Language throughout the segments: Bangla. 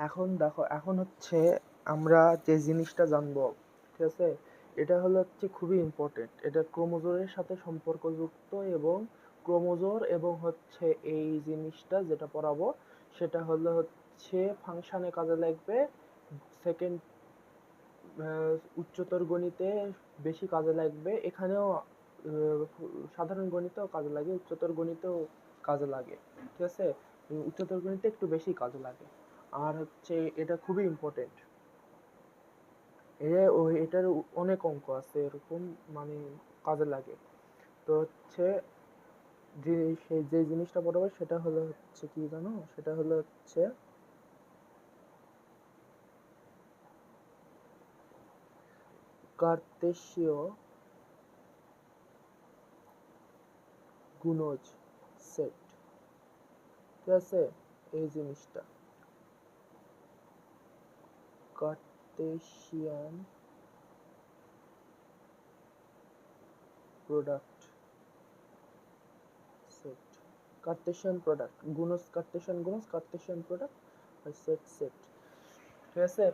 এখন দেখো, এখন হচ্ছে আমরা যে জিনিসটা জানবো, ঠিক আছে, এটা হচ্ছে খুবই ইম্পর্টেন্ট। এটা ক্রোমোজোরের সাথে সম্পর্কযুক্ত, এবং ক্রোমোজোর এবং হচ্ছে এই জিনিসটা যেটা পড়াবো সেটা হচ্ছে ফাংশনে কাজে লাগবে। সেকেন্ড, উচ্চতর গণিতে বেশি কাজে লাগবে। এখানেও সাধারণ গণিতেও কাজে লাগে, উচ্চতর গণিতেও কাজে লাগে, ঠিক আছে। উচ্চতর গণিতে একটু বেশি কাজে লাগে। আর হচ্ছে এটা খুবই ইম্পর্টেন্ট। এটার অনেক অঙ্ক আছে এরকম, মানে কাজে লাগে। তো হচ্ছে যে জিনিসটা পড়াবে সেটা হচ্ছে কি জানো, সেটা হচ্ছে কার্তেশীয় গুণজ সেট, ঠিক আছে। এই জিনিসটা Cartesian product set, Cartesian product গুণজ, কার্তেশিয়ান গুণজ, কার্তেশিয়ান প্রোডাক্ট আর সেট সেট, ঠিক আছে।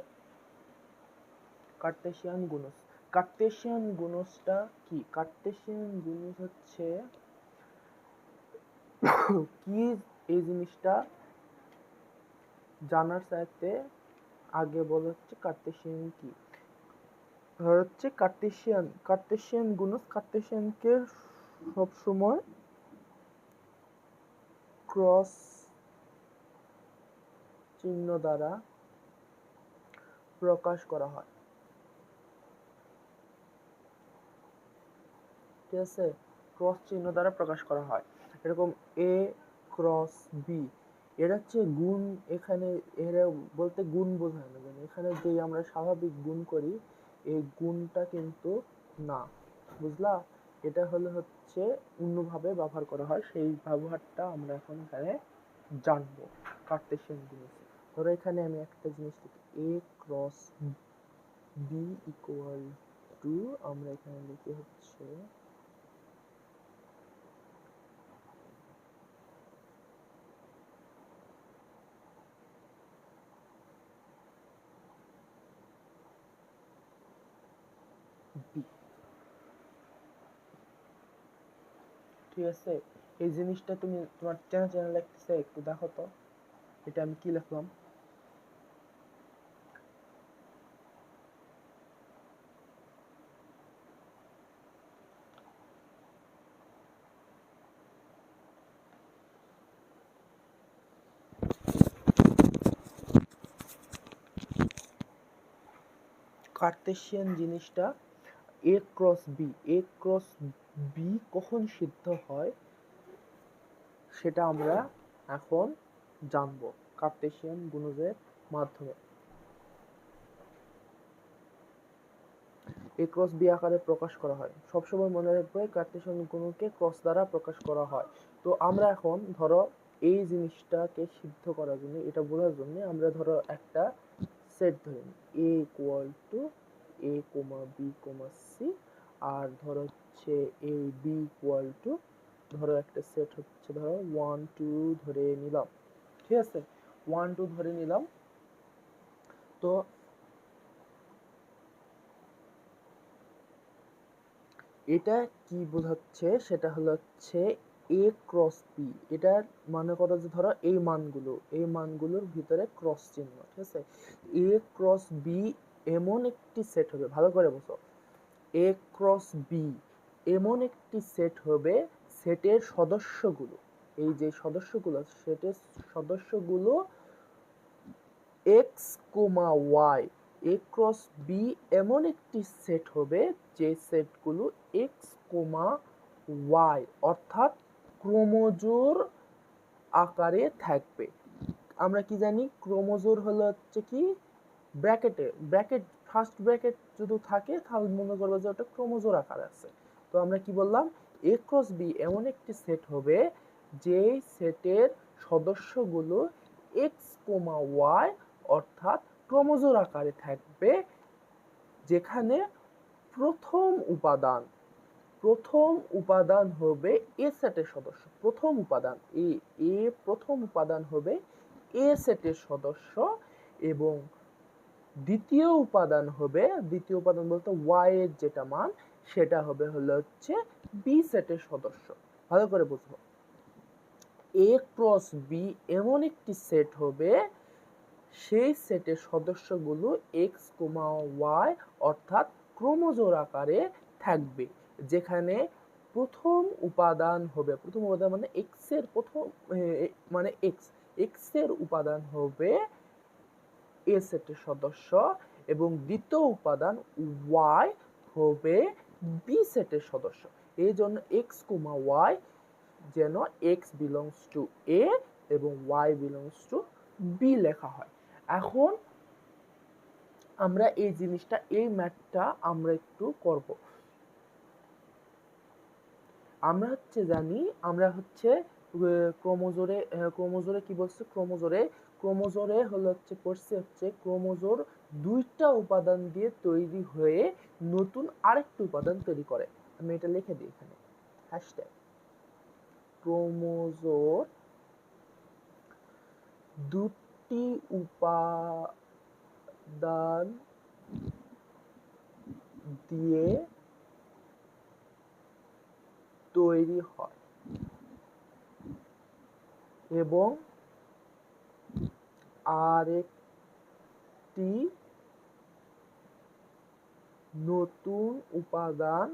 কার্তেশিয়ান গুণজ, কার্তেশিয়ান গুণজটা কি? কার্তেশিয়ান গুণজ হচ্ছে কি, এই জিনিসটা জানার চাইতে আগে বলা হচ্ছে কার্তেশিয়ান কি। হচ্ছে কার্তেশিয়ান গুণজ, কার্তেশিয়ানকে সবসময় ক্রস চিহ্ন দ্বারা প্রকাশ করা হয়, ঠিক আছে। ক্রস চিহ্ন দ্বারা প্রকাশ করা হয়, এরকম এ ক্রস বি। এটা হচ্ছে গুণ, এখানে এরা বলতে গুণ বোঝায় না, এখানে যে আমরা স্বাভাবিক গুণ করি এই গুণটা কিন্তু না, বুঝলা। এটা হচ্ছে অন্যভাবে ব্যবহার করা হয়, সেই ব্যবহারটা আমরা এখন এখানে জানবো কার্তেশিয়ান জিনিসে। ধরো এখানে আমি একটা জিনিস লিখি, এ ক্রস বি ইকুয়াল টু, আমরা এখানে লিখি হচ্ছে বি, ঠিক আছে। এই জিনিসটা তুমি তোমার চেনা চেনা লাগতেছে, একটু দেখো তো এটা আমি কি লিখলাম। কার্তেশিয়ান জিনিসটা এ ক্রস বি, এ ক্রস বি কখন সিদ্ধ হয় সেটা আমরা এখন জানবো কার্তেশিয়ান গুণজের মাধ্যমে। এ ক্রস বি আকারে প্রকাশ করা হয়, সবসময় মনে রাখবে কার্তেশিয়ান গুণকে ক্রস দ্বারা প্রকাশ করা হয়। তো আমরা এখন ধরো এই জিনিসটাকে সিদ্ধ করার জন্য, এটা বোঝার জন্য আমরা ধরো একটা সেট ধরে নিই, A equal to A comma B comma C, আর ধরো হচ্ছে এ বি ইকুয়াল টু, ধরো একটা সেট হচ্ছে ধরো 1 2 ধরে নিলাম, ঠিক আছে। 1 2 ধরে নিলাম। তো এটা কি বোঝাচ্ছে, সেটা হচ্ছে এ ক্রস বি। এটার মনে করো যে ধরো এই মানগুলোর ভিতরে ক্রস চিহ্ন, ঠিক আছে। এ ক্রস বি এমন একটি সেট হবে, ভালো করে বুঝো, এ ক্রস বি এমন একটি সেট হবে, সেটের সদস্যগুলো, এই যে সদস্যগুলো, সেটের সদস্যগুলো এক্স কোমা ওয়াই, এ ক্রস বি এমন একটি সেট হবে যে সেটগুলো এক্স কোমা ওয়াই অর্থাৎ ক্রোমোজোর আকারে থাকবে। আমরা কি জানি, ক্রোমোজোর হচ্ছে কি, ব্র্যাকেট ফার্স্ট ব্র্যাকেট যদি থাকে তাহলে মনে করবো যে ওটা ক্রোমোজোর আকারে আছে। তো আমরা কি বললাম, এ ক্রস বি এমন একটি সেট হবে যেই সেটের সদস্যগুলো এক্স কোমা ওয়াই অর্থাৎ ক্রোমোজোর আকারে থাকবে, যেখানে প্রথম উপাদান হবে এ সেটের সদস্য, প্রথম উপাদান এ প্রথম উপাদান হবে এ সেটের সদস্য, এবং দ্বিতীয় উপাদান বলতে ওয়াই এর যেটা মান সেটা হবে হচ্ছে বি সেটের সদস্য। ভালো করে বুঝবো, এ ক্রস বি এমন একটি সেট হবে সেই সেটের সদস্যগুলো এক্স কমা ওয়াই অর্থাৎ ক্রমজোড় আকারে থাকবে, যেখানে প্রথম উপাদান মানে এক্স এর মানে এক্স এর উপাদান হবে এ সেটের সদস্য এবং দ্বিতীয় উপাদান ওয়াই হবে বি সেটের সদস্য। এই জন্য এক্স কমা ওয়াই যেন এক্স বিলংস টু এ এবং ওয়াই বিলংস টু বি লেখা হয়। এখন আমরা এই জিনিসটা, এই ম্যাথটা আমরা একটু করব। আমরা জানি, আমরা ক্রোমোজোরে কি বলছে, ক্রোমোজোরে পড়ছে ক্রোমোজোর দুইটা উপাদান দিয়ে তৈরি হয়ে নতুন আরেকটা উপাদান তৈরি করে। আমি এটা লিখে দিই এখানে, হ্যাশট্যাগ ক্রোমোজোর দুটি উপাদান দিয়ে তৈরি হয় এবং আরেকটি নতুন উপাদান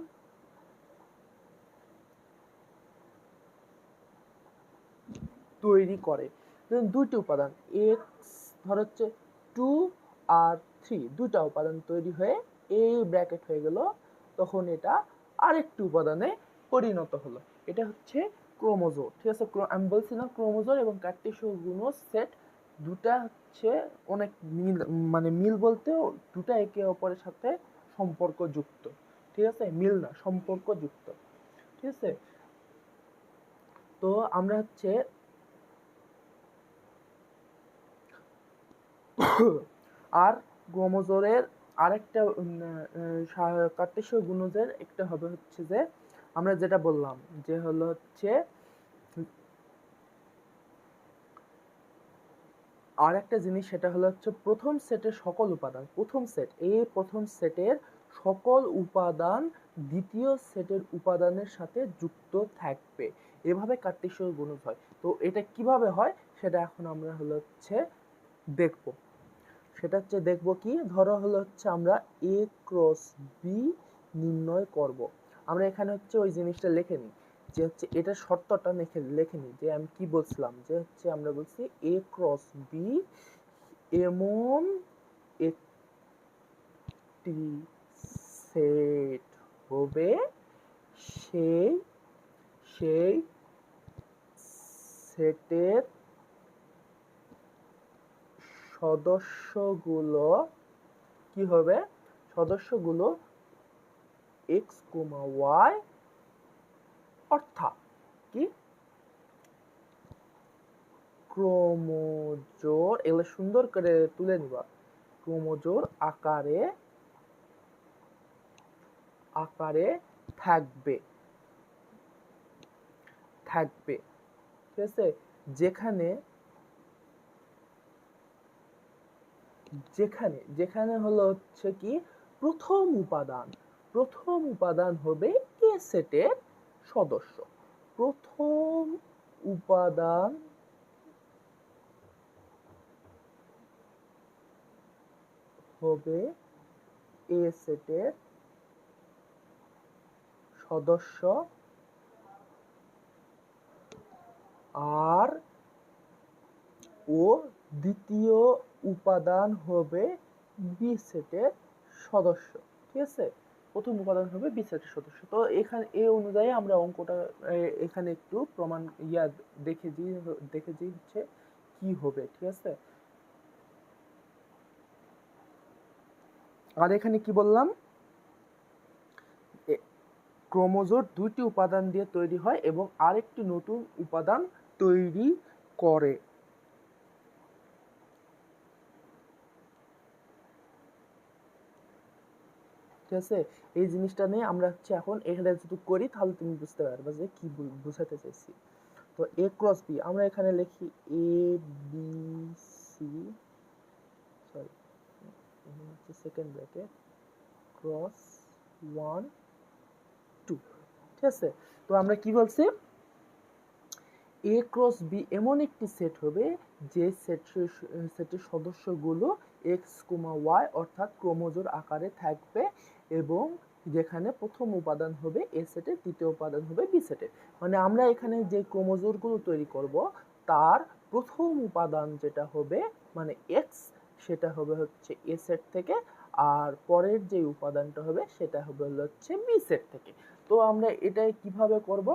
তৈরি করে। দুইটি উপাদান এক্স ধর হচ্ছে 2 আর 3, দুইটা উপাদান তৈরি হয়ে এই ব্র্যাকেট হয়ে গেল, তখন এটা আরেকটি উপাদানে পরিণত হলো। এটা হচ্ছে ক্রোমোজোর। ঠিক আছে, আমি বলছিলাম ক্রোমোজোর এবং কার্টেসীয় গুণজ সেট দুটা অনেক মিল, মানে মিল বলতেও দুটা একে অপরের সাথে সম্পর্কযুক্ত। ঠিক আছে, মিল না, সম্পর্কযুক্ত। ঠিক আছে, তো আমরা আর ক্রোমোজোরের আরেকটা কার্টেসীয় গুণজের একটা হবে যে আমরা যেটা বললাম যে আরেকটা জিনিস, সেটা প্রথম সেটের সকল উপাদান, প্রথম সেটের সকল উপাদান দ্বিতীয় সেটের উপাদানের সাথে যুক্ত থাকবে, এভাবে কার্টেসীয় গুণজ হয়। তো এটা কিভাবে হয় সেটা এখন আমরা দেখব। সেটা দেখব কি, ধরো আমরা এ ক্রস বি নির্ণয় করব। আমরা এখানে ওই জিনিসটা লিখে নিই যে এটা শর্তটা লিখে নিই যে আমি কি বলছিলাম যে আমরা বলছি এ ক্রস বি এমন একটি সেট হবে সেই সেটের সদস্যগুলো কি হবে, সদস্যগুলো এক্স কমা ওয়াই অর্থাৎ কি ক্রোমোজোর, এগুলো সুন্দর করে তুলে নিবা, ক্রোমোজোর আকারে থাকবে। ঠিক আছে, যেখানে কি প্রথম উপাদান হবে এ সেটের সদস্য। প্রথম উপাদান হবে এ সেটের সদস্য আর দ্বিতীয় উপাদান হবে বি সেটের সদস্য। ঠিক আছে, প্রথম উপাদান হবে বি সেটের সদস্য। তো এখানে এই অনুযায়ী আমরা অঙ্কটা এখানে একটু প্রমাণ দেখেছি কি হবে। ঠিক আছে, আর এখানে কি বললাম, ক্রোমোজোর দুইটি উপাদান দিয়ে তৈরি হয় এবং আরেকটি নতুন উপাদান তৈরি করে। ঠিক আছে, এই জিনিসটা নিয়ে আমরা এখন এখানে যদি করি তাহলে তুমি বুঝতে পারবে যে কি বুঝাতে চাইছি। তো এ ক্রস বি আমরা এখানে লিখি A B C second bracket cross 1 2, ঠিক আছে। তো আমরা কি বলছি, এ ক্রস বি এমন একটি সেট হবে যে সেটের সদস্যগুলো এক্স ওয়াই অর্থাৎ ক্রোমোজোর আকারে থাকবে এবং যেখানে প্রথম উপাদান হবে এ সেটের, দ্বিতীয় উপাদান হবে বি সেটের। মানে আমরা এখানে যে ক্রোমোজোরগুলো তৈরি করব তার প্রথম উপাদান যেটা হবে মানে এক্স, সেটা হবে হচ্ছে এ সেট থেকে, আর পরের যে উপাদানটা হবে সেটা হবে হচ্ছে বি সেট থেকে। তো আমরা এটাই কিভাবে করব,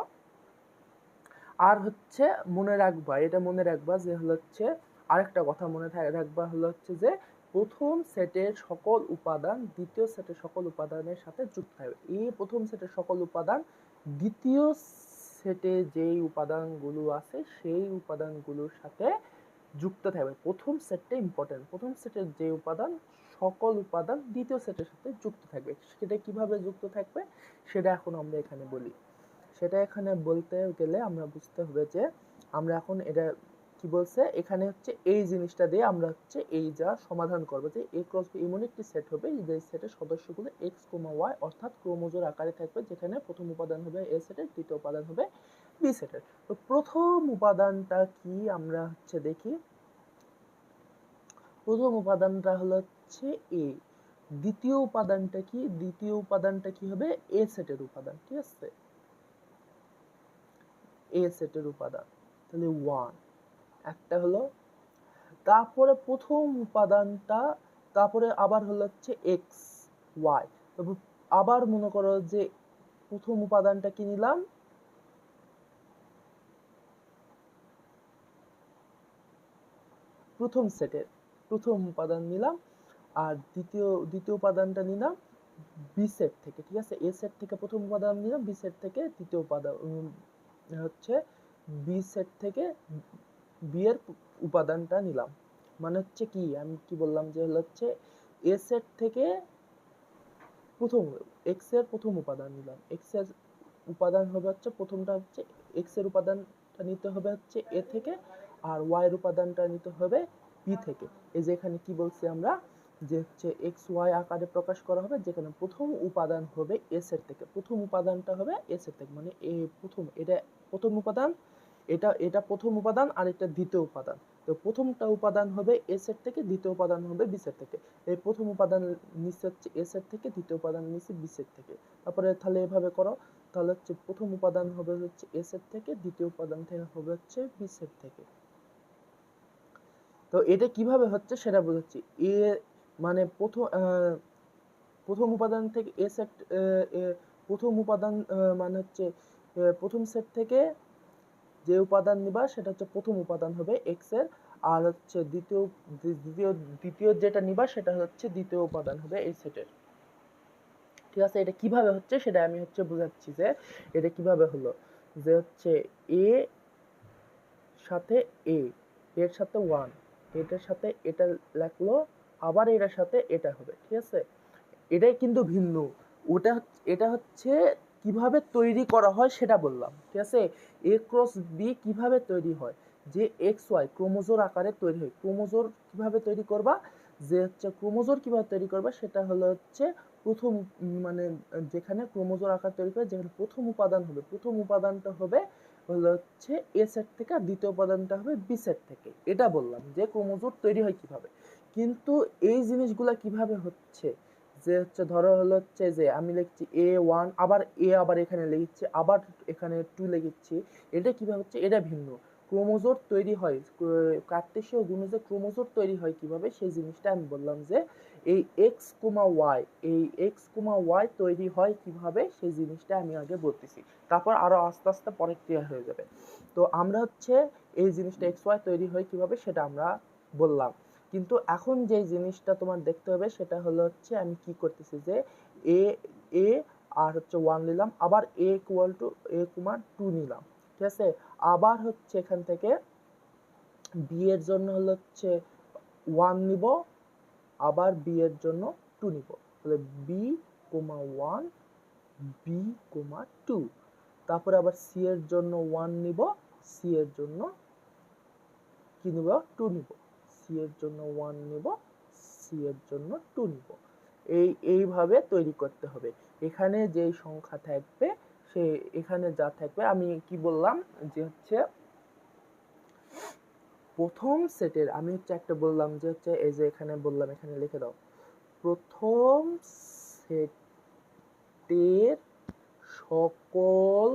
আর হচ্ছে মনে রাখবা, এটা মনে রাখবা যে হচ্ছে আরেকটা কথা মনে রাখবা হচ্ছে যে প্রথম সেটের সকল উপাদান দ্বিতীয় সেটের সকল উপাদানের সাথে যুক্ত হবে। এই প্রথম সেটের সকল উপাদান দ্বিতীয় সেটে যেই উপাদানগুলো আছে সেই উপাদানগুলোর সাথে যুক্ত থাকবে। প্রথম সেটটা ইম্পর্টেন্ট, প্রথম সেটের যে উপাদান সকল উপাদান দ্বিতীয় সেটের সাথে যুক্ত থাকবে। সেটা কিভাবে যুক্ত থাকবে সেটা এখন আমরা এখানে বলি। সেটা এখানে বলতে গেলে আমরা বুঝতে হবে যে আমরা এখন এটা কি বলছে, এখানে হচ্ছে এই জিনিসটা দিয়ে আমরা হচ্ছে এই যা সমাধান করব যে এ ক্রস বি এমন একটি সেট হবে যে সেটের সদস্যগুলো এক্স ওয়াই অর্থাৎ ক্রোমোজোর আকারে থাকবে, যেখানে প্রথম উপাদান হবে এ সেটের, দ্বিতীয় উপাদান হবে বি সেটের। তো প্রথম উপাদানটা কি আমরা হচ্ছে দেখি। প্রথম উপাদানটা হলো হচ্ছে এ, দ্বিতীয় উপাদানটা কি, দ্বিতীয় উপাদানটা কি হবে এ সেটের উপাদান, ঠিক আছে, এ সেটের উপাদান, তাহলে 1 একটা হলো। তারপরে প্রথম উপাদানটা, তারপরে আবার হলো হচ্ছে এক্স ওয়াই, আবার মনে করো যে প্রথম উপাদানটা কি নিলাম, প্রথম সেটের প্রথম উপাদান নিলাম, আর দ্বিতীয় উপাদানটা নিলাম বি সেট থেকে, ঠিক আছে। এ সেট থেকে প্রথম উপাদান নিলাম, বি সেট থেকে দ্বিতীয় উপাদান হচ্ছে বি সেট থেকে বি এর উপাদানটা নিলাম। মানে হচ্ছে কি আমি কি বললাম যে হচ্ছে এ সেট থেকে প্রথম এক্স এর প্রথম উপাদান নিলাম, এক্স এর উপাদান হবে হচ্ছে প্রথমটা হচ্ছে এক্স এর উপাদানটা নিতে হবে হচ্ছে এ থেকে, আর ওয়াই এর উপাদানটা নিতে হবে বি থেকে। এই যে এখানে কি বলছি আমরা যে হচ্ছে এক্স ওয়াই আকারে প্রকাশ করা হবে, যেখানে প্রথম উপাদান হবে এ সেট থেকে, প্রথম উপাদানটা হবে এ সেট থেকে, মানে এ প্রথম, এটা প্রথম উপাদান, এটা প্রথম উপাদান আর এটা দ্বিতীয় উপাদান। তো প্রথমটা উপাদান হবে এ সেট থেকে, দ্বিতীয় উপাদান হবে বি সেট থেকে। এই প্রথম উপাদান নিচে হচ্ছে এ সেট থেকে, দ্বিতীয় উপাদান নিচে বি সেট থেকে। তারপরে তাহলে এভাবে করো, তাহলে হচ্ছে প্রথম উপাদান হবে হচ্ছে এ সেট থেকে, দ্বিতীয় উপাদান থেকে হবে হচ্ছে বি সেট থেকে। তো এটা কিভাবে হচ্ছে সেটা বোঝাচ্ছি। এ মানে প্রথম উপাদান থেকে এ সেট, প্রথম উপাদান মানে হচ্ছে প্রথম সেট থেকে যে উপাদান নিবা সেটা হচ্ছে প্রথম উপাদান হবে এক্স এর, আর হচ্ছে দ্বিতীয় যেটা নিবা সেটা হচ্ছে দ্বিতীয় উপাদান হবে এই সেটের, ঠিক আছে। এটা কিভাবে হচ্ছে সেটা আমি হচ্ছে বোঝাচ্ছি যে এটা কিভাবে হলো, যে হচ্ছে এ সাথে এ, এর সাথে 1, এটার সাথে এটা লাগলো, আবার এটার সাথে এটা হবে, ঠিক আছে। এটাই কিন্তু ভিন্ন, এটা হচ্ছে কিভাবে তৈরি করা হয় সেটা বললাম, ঠিক আছে। এ ক্রস বি কিভাবে তৈরি হয়, যে এক্স ওয়াই ক্রোমোজোর আকারে তৈরি হয়। ক্রোমোজোর কিভাবে তৈরি করবা, যে হচ্ছে ক্রোমোজোর কিভাবে তৈরি করবা সেটা হলো হচ্ছে প্রথম মানে যেখানে ক্রোমোজোর আকার তৈরি করে, যেখানে প্রথম উপাদান হবে, প্রথম উপাদানটা হবে হলো হচ্ছে এ সেট থেকে, আর দ্বিতীয় উপাদানটা হবে বি সেট থেকে। এটা বললাম যে ক্রোমোজোর তৈরি হয় কিভাবে। কিন্তু এই জিনিসগুলা কিভাবে হচ্ছে, যে হচ্ছে ধরো হলো হচ্ছে যে আমি লিখছি A1, আবার আবার এখানে লিখছি, আবার এখানে 2 লিখছি, এটা কিভাবে হচ্ছে, এটা ভিন্ন। ক্রোমোজোর তৈরি হয়, কার্টেসীয় গুণজে ক্রোমোজোর তৈরি হয় কিভাবে সেই জিনিসটা আমি বললাম যে এই এক্স ওয়াই, এই এক্স ওয়াই তৈরি হয় কিভাবে সেই জিনিসটা আমি আগে বলতেছি, তারপর আরো আস্তে আস্তে পরে ক্লিয়ার হয়ে যাবে। তো আমরা হচ্ছে এই জিনিসটা এক্স ওয়াই তৈরি হয় কিভাবে সেটা আমরা বললাম। কিন্তু এখন যে জিনিসটা তোমার দেখতে হবে সেটা হলো হচ্ছে আমি কি করতেছি যে এ এ আর হচ্ছে 1 নিলাম, আবার এ ইকুয়াল টু এ কমা 2 নিলাম, ঠিক আছে। আবার হচ্ছে এখান থেকে বি এর জন্য হলো হচ্ছে 1 নিব, আবার বি এর জন্য 2 নিব, তাহলে বি কমা 1 বি কমা 2। তারপরে আবার সি এর জন্য 1 নিব, সি এর জন্য কি নিব 2 নিব, সি এর জন্য 1 নিব, সি এর জন্য 2 নিব। এইভাবে তৈরি করতে হবে। এখানে যেই সংখ্যা থাকবে সে এখানে যা থাকবে, আমি কি বললাম যে হচ্ছে প্রথম সেটের, আমি হচ্ছে একটা বললাম যে হচ্ছে এই যে এখানে বললাম, এখানে লিখে দাও, প্রথম সেটের সকল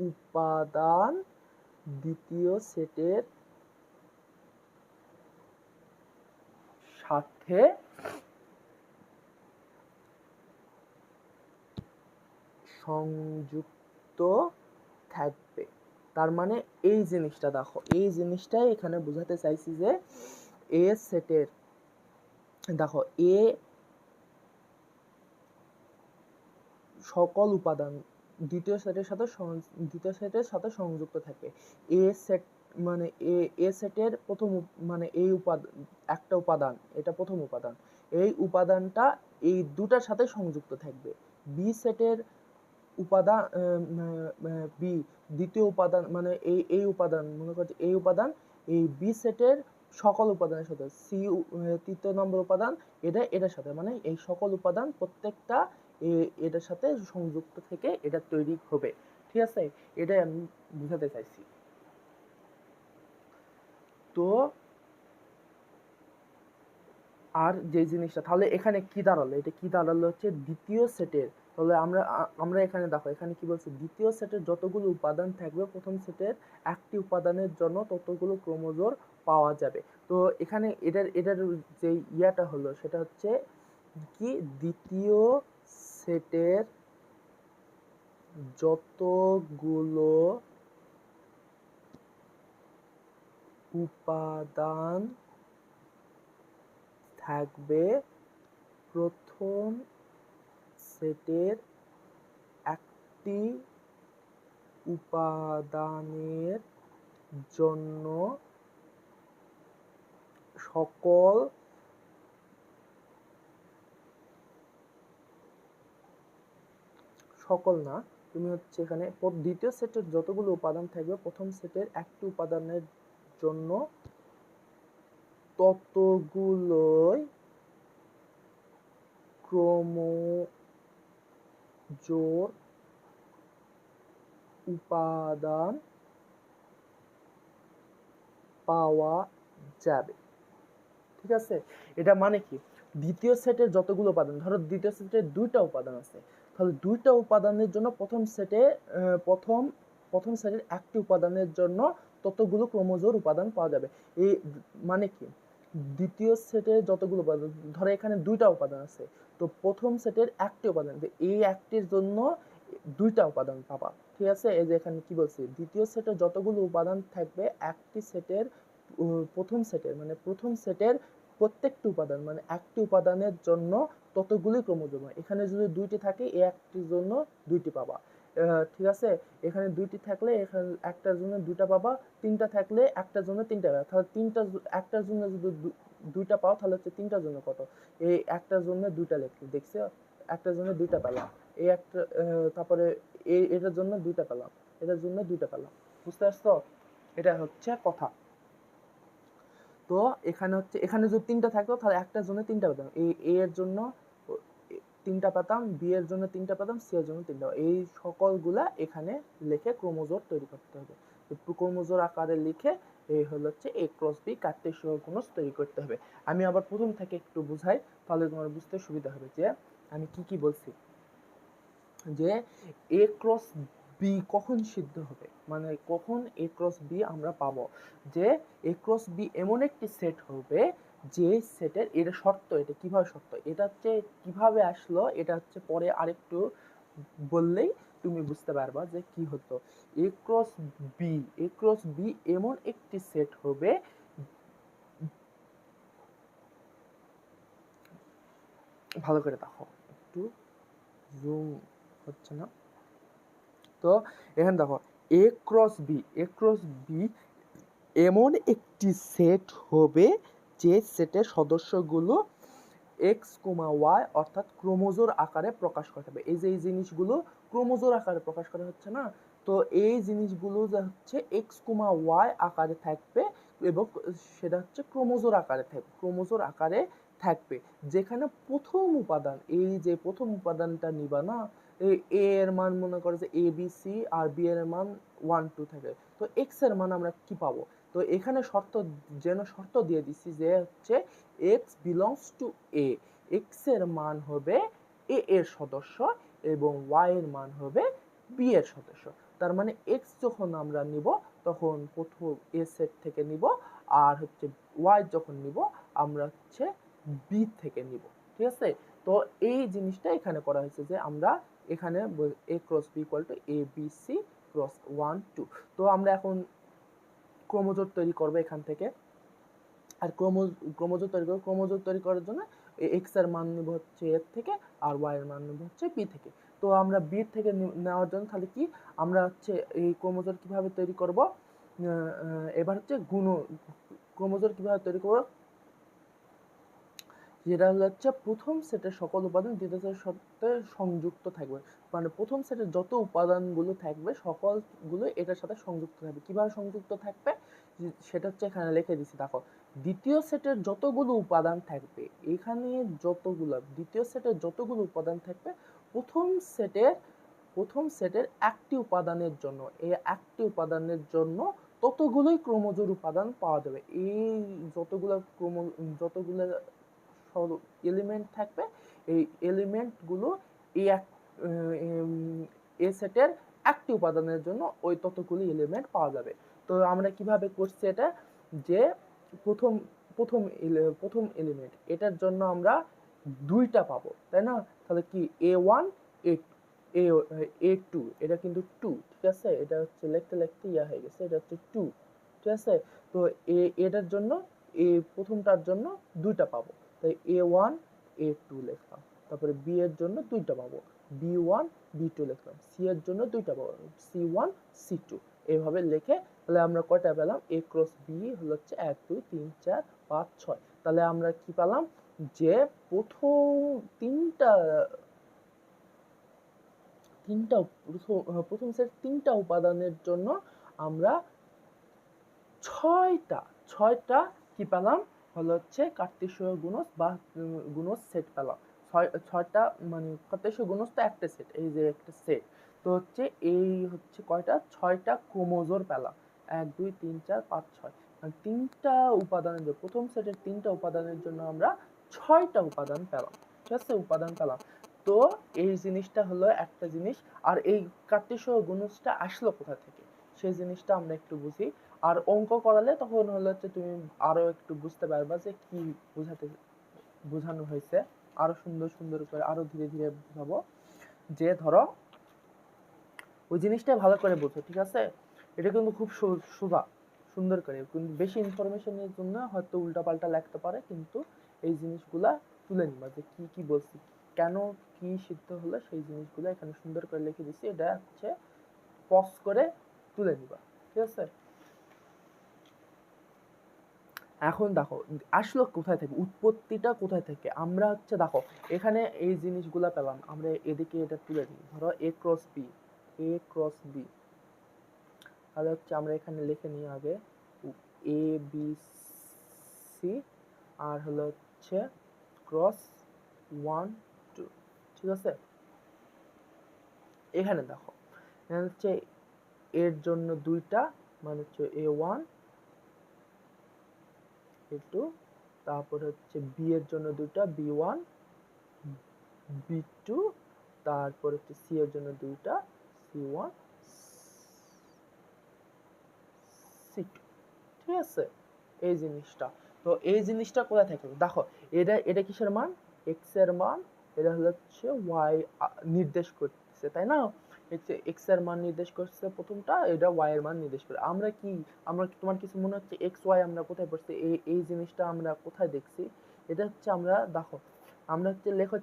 উপাদান দ্বিতীয় সেটের সাথে সংযুক্ত থাকবে। তার মানে এই জিনিসটা দেখো, এই জিনিসটাই এখানে বোঝাতে চাইছি যে এ সেটের, দেখো এ সকল উপাদান দ্বিতীয় সেটের সাথে সংযুক্ত থাকে। এ সেট মানে এ সেটের প্রথম মানে এই উপাদান, একটা উপাদান, এটা প্রথম উপাদান, এই উপাদানটা এই দুটার সাথে সংযুক্ত থাকবে। বি সেটের উপাদান বি দ্বিতীয় উপাদান মানে এই উপাদান, মনে করছি এই উপাদান এই বি সেটের সকল উপাদানের সাথে, সি তৃতীয় নম্বর উপাদান এটার সাথে, মানে এই সকল উপাদান প্রত্যেকটা এটার সাথে সংযুক্ত থেকে এটা তৈরি হবে। ঠিক আছে, এটাই আমি বুঝাতে চাইছি। তো আর যে জিনিসটা তাহলে এখানে কি দাঁড়ালো, এটা কি দাঁড়ালো হচ্ছে দ্বিতীয় সেটের, তাহলে আমরা এখানে দেখো এখানে কি বলছি, দ্বিতীয় সেটের যতগুলো উপাদান থাকবে প্রথম সেটের একটি উপাদানের জন্য ততগুলো ক্রোমোজোর পাওয়া যাবে। তো এখানে এটার যে ইয়াটা হলো সেটা হচ্ছে কি, দ্বিতীয় সেটের যতগুলো উপাদান থাকবে প্রথম সেটের একটি উপাদানের জন্য সকল না, তুমি হচ্ছে এখানে দ্বিতীয় সেটের যতগুলো উপাদান থাকবে প্রথম সেটের একটি উপাদানের জন্য ততগুলোই ক্রোমোজোর উপাদান পাওয়া যাবে। ঠিক আছে, এটা মানে কি, দ্বিতীয় সেটের যতগুলো উপাদান, ধরো দ্বিতীয় সেটের দুইটা উপাদান আছে, তাহলে দুইটা উপাদানের জন্য প্রথম সেটের একটি উপাদানের জন্য ততগুলো ক্রোমোজোর উপাদান পাওয়া যাবে। এই মানে কি, দ্বিতীয় সেটের যতগুলো উপাদান, ধরো এখানে দুইটা উপাদান আছে, তো প্রথম সেটের একটি উপাদান, এই একটির জন্য দুইটা উপাদান পাবা। ঠিক আছে, এই যে এখানে কি বলছি, দ্বিতীয় সেটের যতগুলো উপাদান থাকবে একটি সেটের প্রথম সেটের প্রত্যেকটি উপাদান মানে একটি উপাদানের জন্য ততগুলি ক্রোমোজোম। এখানে যদি দুইটি থাকে এই একটির জন্য দুইটি পাবা। ঠিক আছে, এখানে দুইটি থাকলে এখানে একটার জন্য দুইটা পাবা, তিনটা থাকলে একটার জন্য তিনটা পাবা। তাহলে একটার জন্য যদি দুইটা পাও তাহলে হচ্ছে তিনটার জন্য কত, এই একটার জন্য দুইটা দেখছো, একটার জন্য দুইটা পেলাম, এই একটা তারপরে এটার জন্য দুইটা পেলাম, এটার জন্য দুইটা পেলাম। বুঝতে পারছো, এটা হচ্ছে কথা। তো এখানে হচ্ছে, এখানে যদি তিনটা থাকতো তাহলে একটার জন্য তিনটা পেতাম, এ এর জন্য তিনটা পেতাম, বি এর জন্য তিনটা পেতাম, সি এর জন্য তিনটা, এই সকলগুলা এখানে লিখে ক্রোমোজোর তৈরি করতে হবে। ক্রোমোজোর আকারে লিখে এই হলো হচ্ছে এ ক্রস বি কার্টেসীয় গুণজ তৈরি করতে হবে। আমি আবার প্রথম থেকে একটু বুঝাই, তাহলে তোমার বুঝতে সুবিধা হবে যে আমি কি বলছি। যে এ ক্রস বি কখন সিদ্ধ হবে, মানে কখন এ ক্রস বি আমরা পাবো, যে এ ক্রস বি এমন একটি সেট হবে যে সেটের, এটা শর্ত, এটা কিভাবে শর্ত, এটা হচ্ছে কিভাবে আসলো, এটা হচ্ছে পরে আরেকটু বললেই তুমি বুঝতে পারবা যে কি হতো। এ ক্রস বি এমন একটি সেট হবে, ভালো করে দেখো, একটু জুম হচ্ছে না, তো এখানে দেখো এ ক্রস বি এমন একটি সেট হবে যে সেটের সদস্যগুলো এক্স কোমা ওয়াই অর্থাৎ ক্রোমোজোর আকারে প্রকাশ করা হবে। এই যে এই জিনিসগুলো ক্রোমোজোর আকারে প্রকাশ করা হচ্ছে না, তো এই জিনিসগুলো যে হচ্ছে এক্স কোমা ওয়াই আকারে থাকবে এবং সেটা হচ্ছে ক্রোমোজোর আকারে থাকবে। ক্রোমোজোর আকারে থাকবে, যেখানে প্রথম উপাদান, এই যে প্রথম উপাদানটা নিবা না, এ এর মান মনে করো যে এ বি সি আর বি এর মান 1 2 থাকে, তো এক্স এর মান আমরা কি পাবো? তো এখানে শর্ত দিয়ে দিচ্ছি যে হচ্ছে x belongs to A, x এর মান হবে এ এর সদস্য এবং ওয়াই এর মান হবে বি এর সদস্য। তার মানে এক্স যখন আমরা নিব তখন প্রথম এ সেট থেকে নিব, আর হচ্ছে ওয়াই যখন নিব আমরা হচ্ছে বি থেকে নিব, ঠিক আছে? তো এই জিনিসটা এখানে করা হয়েছে যে আমরা এখানে A cross B equal to A B C cross 1 2। তো আমরা এখন ক্রোমোজোর তৈরি করব এখান থেকে, আর ক্রোমোজোর তৈরি করার জন্য এক্স এর মান নিব হচ্ছে এর থেকে, আর ওয়াই এর মান নিব হচ্ছে বি থেকে। তো আমরা বি থেকে নেওয়ার জন্য তাহলে কি আমরা হচ্ছে এই ক্রোমোজোর কিভাবে তৈরি করব, এবার হচ্ছে ক্রোমোজোর কিভাবে তৈরি করব, যেটা হচ্ছে প্রথম সেটের সকল উপাদান দ্বিতীয় সেটের সাথে সংযুক্ত থাকবে, মানে প্রথম সেটের যত উপাদানগুলো থাকবে সকলগুলো এটার সাথে সংযুক্ত থাকবে। কিভাবে সংযুক্ত থাকবে সেটা হচ্ছে এখানে লিখে দিচ্ছি, দেখো দ্বিতীয় সেটের যতগুলো উপাদান থাকবে, এখানে দ্বিতীয় সেটের যতগুলো উপাদান থাকবে প্রথম সেটের একটি উপাদানের জন্য, এই একটি উপাদানের জন্য ততগুলোই ক্রোমোজোর উপাদান পাওয়া যাবে। এই যতগুলো এলিমেন্ট থাকবে, এই এলিমেন্টগুলো এই এ সেটের একটি উপাদানের জন্য ওই ততগুলো এলিমেন্ট পাওয়া যাবে। তো আমরা কিভাবে করছি এটা, যে প্রথম প্রথম এলিমেন্ট এটার জন্য আমরা দুইটা পাবো, তাই না? তাহলে কি A1 A2, এটা কিন্তু 2, ঠিক আছে? এটা হচ্ছে লিখতে লিখতে ইয়া হয়ে গেছে, এটা হচ্ছে 2, ঠিক আছে? তো এটার জন্য প্রথমটার জন্য দুইটা পাবো, তাই A1 A2 লিখলাম। তারপরে বি এর জন্য দুইটা পাবো, B1 B2 লিখলাম। সি এর জন্য দুইটা পাবো, C1 C2। এইভাবে লিখে তাহলে আমরা কয়টা পেলাম, A ক্রস বি হলো হচ্ছে 1 2 3 4 5 6। তাহলে আমরা কি পেলাম, যে প্রথম সেট তিনটা উপাদানের জন্য আমরা ছয়টা কি পেলাম, হলো হচ্ছে কার্তেশীয় গুণজ বা গুণজ সেট পেলাম। ছয়টা মানে কার্তেশীয় গুণজ তো একটা সেট, এই যে একটা সেট, তো হচ্ছে এই হচ্ছে কয়টা, ছয়টা ক্রোমোজোর পেলাম, 1 2 3 4 5 6, মানে তিনটা উপাদানের জন্য, প্রথম সেটের তিনটা উপাদানের জন্য আমরা ছয়টা উপাদান পেলাম, ঠিক আছে? উপাদান পেলাম। তো এই জিনিসটা হলো একটা জিনিস। আর এই কার্তেশীয় গুণজটা আসলো কোথা থেকে সেই জিনিসটা আমরা একটু বুঝি। আর অঙ্ক করালে তখন হলো হচ্ছে তুমি আরো একটু বুঝতে পারবা যে কি বোঝানো হয়েছে, আরো সুন্দর করে আরো ধীরে ধীরে বুঝাবো। যে ধরো ওই জিনিসটা ভালো করে বোঝো, ঠিক আছে? এটা কিন্তু খুব সোজা, সুন্দর করে, কিন্তু বেশি ইনফরমেশনের জন্য হয়তো উল্টাপাল্টা লাগতে পারে, কিন্তু এই জিনিসগুলা তুলে নিবা যে কি কি বলছি, কেন কি সিদ্ধ হলো সেই জিনিসগুলো এখানে সুন্দর করে লিখে দিচ্ছি, এটা হচ্ছে পজ করে তুলে নিবা, ঠিক আছে? এখন দেখো আসলো কোথায় থেকে, উৎপত্তিটা কোথায় থেকে, আমরা হচ্ছে দেখো এখানে এই জিনিসগুলা পেলাম, আমরা এদিকে এটা তুলে দিই, ধরো এ ক্রস বি, তাহলে হচ্ছে আমরা এখানে লিখে নিই আগে এ বি সি, আর হলো হচ্ছে ক্রস 1 2, ঠিক আছে? এখানে দেখো এখানে হচ্ছে এর জন্য দুইটা, মানে হচ্ছে A1 A2, তারপর হচ্ছে বি এর জন্য দুইটা B1 B2, তারপর হচ্ছে সি এর জন্য দুইটা C1 C2, ঠিক আছে? এই জিনিসটা, তো এই জিনিসটা কোথায় থাকে দেখো, এটা কিসের মান, এক্স এর মান, এটা হচ্ছে ওয়াই নির্দেশ করতেছে, তাই না? এক্স এর মান নির্দেশ করছে প্রথমটা, এটা ওয়াই এর মান নির্দেশ করে। আমরা তোমার কিছু মনে হচ্ছে এক্স ওয়াই আমরা কোথায় পড়ছি, এই জিনিসটা আমরা কোথায় দেখছি, এটা হচ্ছে আমরা দেখো আমরা হচ্ছে লেখো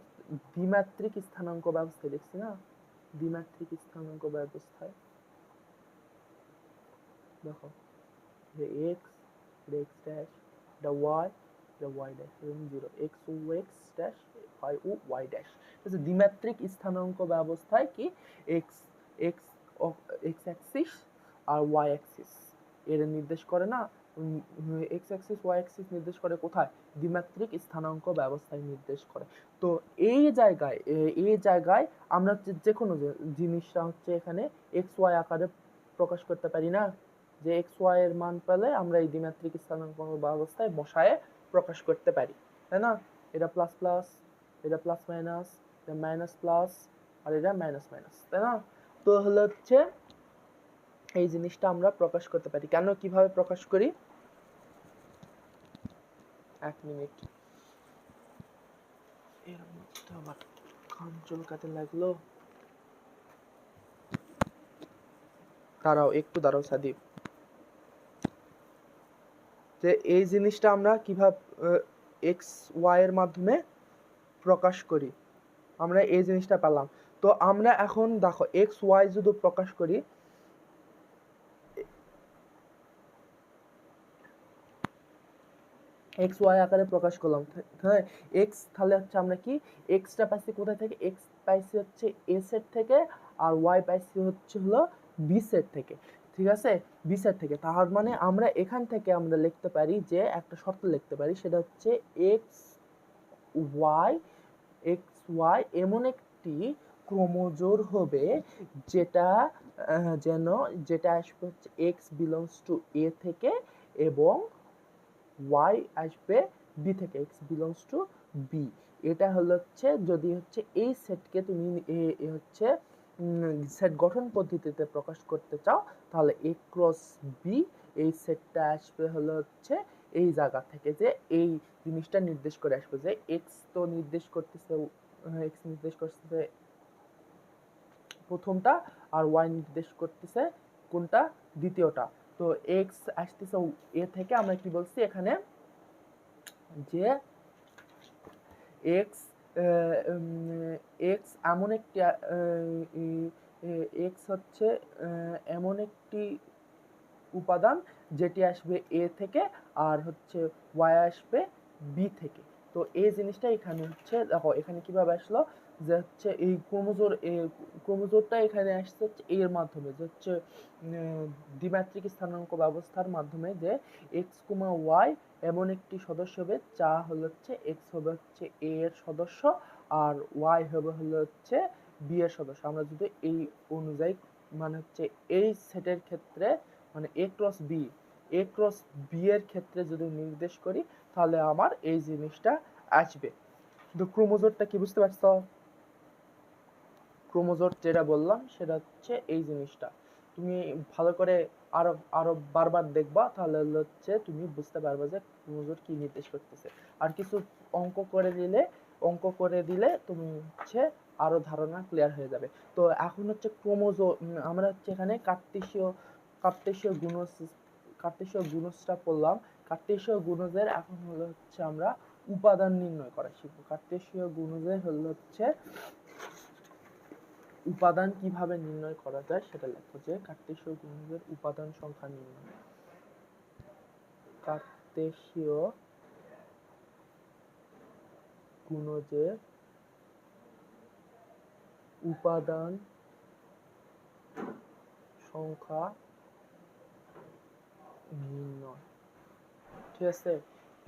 দ্বিমাত্রিক স্থানাঙ্ক ব্যবস্থায় দেখছি না, দ্বিমাত্রিক স্থানাঙ্ক ব্যবস্থায় দেখো যে এক্স, এটা এক্স ড্যাশ, এটা ওয়াই ড্যাশ এবং 0 এক্স ও এক্স ড্যাশ, ওয়াই ও ওয়াই ড্যাশ। দ্বিমাত্রিক স্থানাঙ্ক ব্যবস্থায় কি এক্স এক্স এক্স অ্যাক্সিস আর ওয়াই অ্যাক্সিস এর নির্দেশ করে না, এক্স অ্যাক্সিস ওয়াই অ্যাক্সিস নির্দেশ করে কোথায়? দ্বিমাত্রিক স্থানাঙ্ক ব্যবস্থায় নির্দেশ করে। তো এই জায়গায় আমরা যে কোনো জিনিসটা হচ্ছে এখানে এক্স ওয়াই আকারে প্রকাশ করতে পারি না, যে এক্স ওয়াই এর মান পেলে আমরা এই দ্বিমাত্রিক স্থানাঙ্ক ব্যবস্থায় বসায়ে প্রকাশ করতে পারি, তাই না? এটা প্লাস প্লাস, এটা প্লাস মাইনাস, এটা মাইনাস প্লাস, আর এটা মাইনাস মাইনাস, তাই না? তো হচ্ছে এই জিনিসটা আমরা প্রকাশ করতে পারি। কেন, কিভাবে প্রকাশ করি? এক মিনিট, এর মধ্যে আমার কান চুলকাতে লাগলো। দাঁড়াও সাদীপ। যে এই জিনিসটা আমরা কিভাবে এক্স ওয়াই এর মাধ্যমে প্রকাশ করি, আমরা এই জিনিসটা পেলাম। তো আমরা এখন দেখো এক্স ওয়াই যদি প্রকাশ করি, এক্স ওয়াই আকারে প্রকাশ করলাম, হ্যাঁ। এক্স তাহলে হচ্ছে আমরা কি এক্সটা পাইছি কোথায় থেকে? এক্স পাইছি হচ্ছে এ সেট থেকে, আর ওয়াই পাইছি হচ্ছে হলো বি সেট থেকে, ঠিক আছে? বি সেট থেকে। তার মানে আমরা এখান থেকে আমরা লিখতে পারি যে একটা শর্ত লিখতে পারি, সেটা হচ্ছে এক্স ওয়াই এমন একটি ক্রমজোড় হবে যেটা যেটা আসবে হচ্ছে এক্স বিলংস টু এ থেকে, এবং ওয়াই আসবে বি থেকে, এক্স বিলংস টু বি। এটা হচ্ছে যদি হচ্ছে এই সেটকে তুমি হচ্ছে সেট গঠন পদ্ধতিতে প্রকাশ করতে চাও, তাহলে এ ক্রস বি এই সেটটা আসবে হচ্ছে এই জায়গা থেকে, যে এই জিনিসটা নির্দেশ করে আসবে যে এক্স তো নির্দেশ করতেছে, এক্স নির্দেশ করতেছে প্রথমটা, আর ওয়াই নির্দেশ করতেছে কোনটা? দ্বিতীয়টা। তো এক্স আসতেছে এ থেকে, আমরা কি বলছি এখানে যে এক্স এমন একটি এক্স হচ্ছে এমন একটি উপাদান যেটি আসবে এ থেকে, আর হচ্ছে ওয়াই আসবে বি থেকে। তো এই জিনিসটা এখানে হচ্ছে দেখো এখানে কিভাবে আসলো, যে হচ্ছে এই ক্রোমোজোরটা এখানে আসছে হচ্ছে এর মাধ্যমে, যে হচ্ছে দ্বিমাত্রিক স্থানাঙ্ক ব্যবস্থার মাধ্যমে, যে এক্স কমা ওয়াই এমন একটি সদস্য হবে যা হচ্ছে এক্স হবে হচ্ছে এ এর সদস্য, আর ওয়াই হবে হচ্ছে বি এর সদস্য। আমরা যদি এই অনুযায়ী মানে হচ্ছে এই সেটের ক্ষেত্রে মানে এ ক্রস বি এর ক্ষেত্রে যদি নির্দেশ করি, তাহলে আমার এই জিনিসটা আসবে। তো ক্রোমোজোরটা কি বুঝতে পারছো? ক্রোমোজোর যেটা বললাম সেটা হচ্ছে এই জিনিসটা। তুমি ভালো করে আরো বারবার দেখবা, তাহলে হচ্ছে তুমি বুঝতে পারবে যে ক্রোমোজোর কি নির্দেশ করতেছে। আর কিছু অঙ্ক করে দিলে তুমি হচ্ছে আরো ধারণা ক্লিয়ার হয়ে যাবে। তো এখন হচ্ছে ক্রোমোজোর, আমরা হচ্ছে এখানে কার্টেসীয় গুণজটা পড়লাম। কার্টেসীয় গুণজের এখন হচ্ছে আমরা উপাদান নির্ণয় করা শিখবো। কার্টেসীয় গুণজের হচ্ছে উপাদান কিভাবে নির্ণয় করা যায় সেটা লেখো, যে কার্টেসীয় গুণজের উপাদান সংখ্যা নির্ণয়। কার্টেসীয় গুণজের উপাদান সংখ্যা নির্ণয়, ঠিক আছে?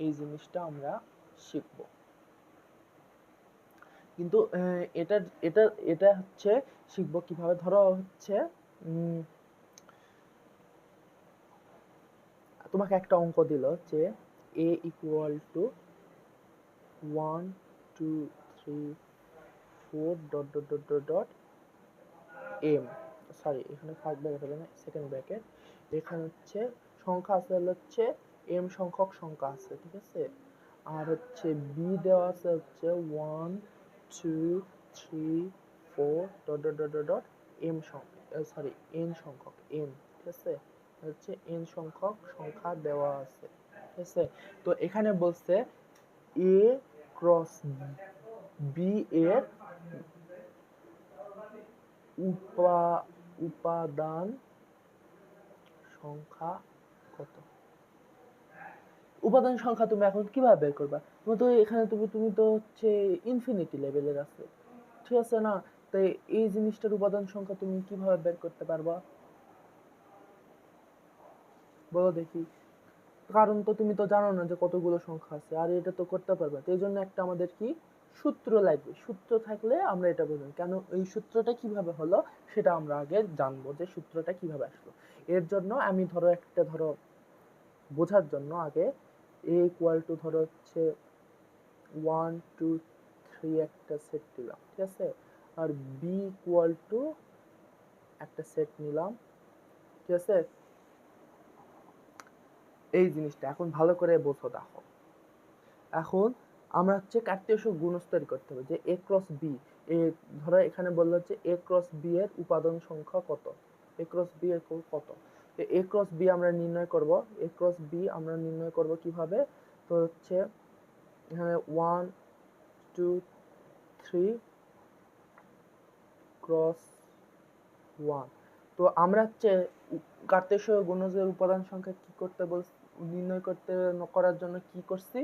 এই জিনিসটা আমরা শিখব। কিন্তু এটা এটা এটা হচ্ছে শিখবো কিভাবে, ধরো হচ্ছে তোমাকে একটা অঙ্ক দিল যে a equal to 1 2 3 4 dot dot dot dot dot m, sorry এখানে ফার্স্ট ব্র্যাকেট হবে না, সেকেন্ড ব্র্যাকেট। এখানে হচ্ছে সংখ্যা আছে হচ্ছে এম সংখ্যক সংখ্যা আছে, ঠিক আছে? আর হচ্ছে বি দেওয়া আছে হচ্ছে 1 2 3 4 dot dot dot dot m সংখ্যক, সরি এন সংখ্যক, এন, ঠিক আছে? হচ্ছে এন সংখ্যক সংখ্যা দেওয়া আছে, ঠিক আছে? তো এখানে বলছে এ ক্রস বি এর উপাদান সংখ্যা কত? উপাদান সংখ্যা তুমি এখন কিভাবে বের করবা? তুমি তো এখানে তুমি তো হচ্ছে ইনফিনিটি লেভেলের আছে, ঠিক আছে না? তাই এই জিনিসটার উপাদান সংখ্যা তুমি কিভাবে বের করতে পারবা বলো দেখি। কারণ তো তুমি তো জানো না যে কতগুলো সংখ্যা আছে, আর এটা তো করতে পারবে। তো এই জন্য একটা আমাদের কি সূত্র লাগবে। সূত্র থাকলে আমরা এটা বলবো। কেন এই সূত্রটা কিভাবে হলো সেটা আমরা আগে জানবো, যে সূত্রটা কিভাবে আসলো। এর জন্য আমি ধরো বোঝার জন্য আগে a ইকুয়াল টু ধরো হচ্ছে 1 2 3 একটা সেট দিলাম, ঠিক আছে। আর b ইকুয়াল টু একটা সেট নিলাম, ঠিক আছে। এই জিনিসটা এখন ভালো করে বোঝো। দেখো এখন আমরা হচ্ছে কার্তেশীয় গুণস্থ করতে হবে, যে a ক্রস b। ধরো এখানে বললো হচ্ছে a ক্রস b এর উপাদান সংখ্যা কত, a ক্রস b এর কত। a ক্রস b আমরা নির্ণয় করব, a ক্রস b আমরা নির্ণয় করব কিভাবে। তো হচ্ছে এখানে 1 2 3 ক্রস 1। তো আমরা হচ্ছে কার্তেশীয় গুণজের উপাদান সংখ্যা কি করতে বলছি, নির্ণয় করার জন্য কি করছি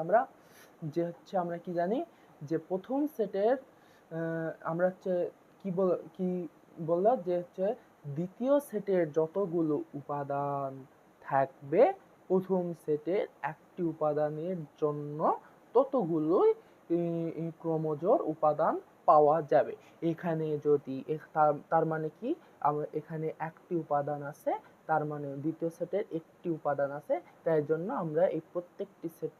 আমরা, যে হচ্ছে আমরা কি জানি যে প্রথম সেটের আমরা হচ্ছে কি বললো, যে হচ্ছে দ্বিতীয় সেটের যতগুলো উপাদান থাকবে প্রথম সেটের একটি উপাদানের জন্য ততগুলোই ক্রমজোড় উপাদান পাওয়া যাবে। এখানে যদি তার মানে কি, আমরা এখানে একটি উপাদান আছে, তার মানে দ্বিতীয় সেটের একটি উপাদান আছে, তাই জন্য আমরা এই প্রত্যেকটি সেট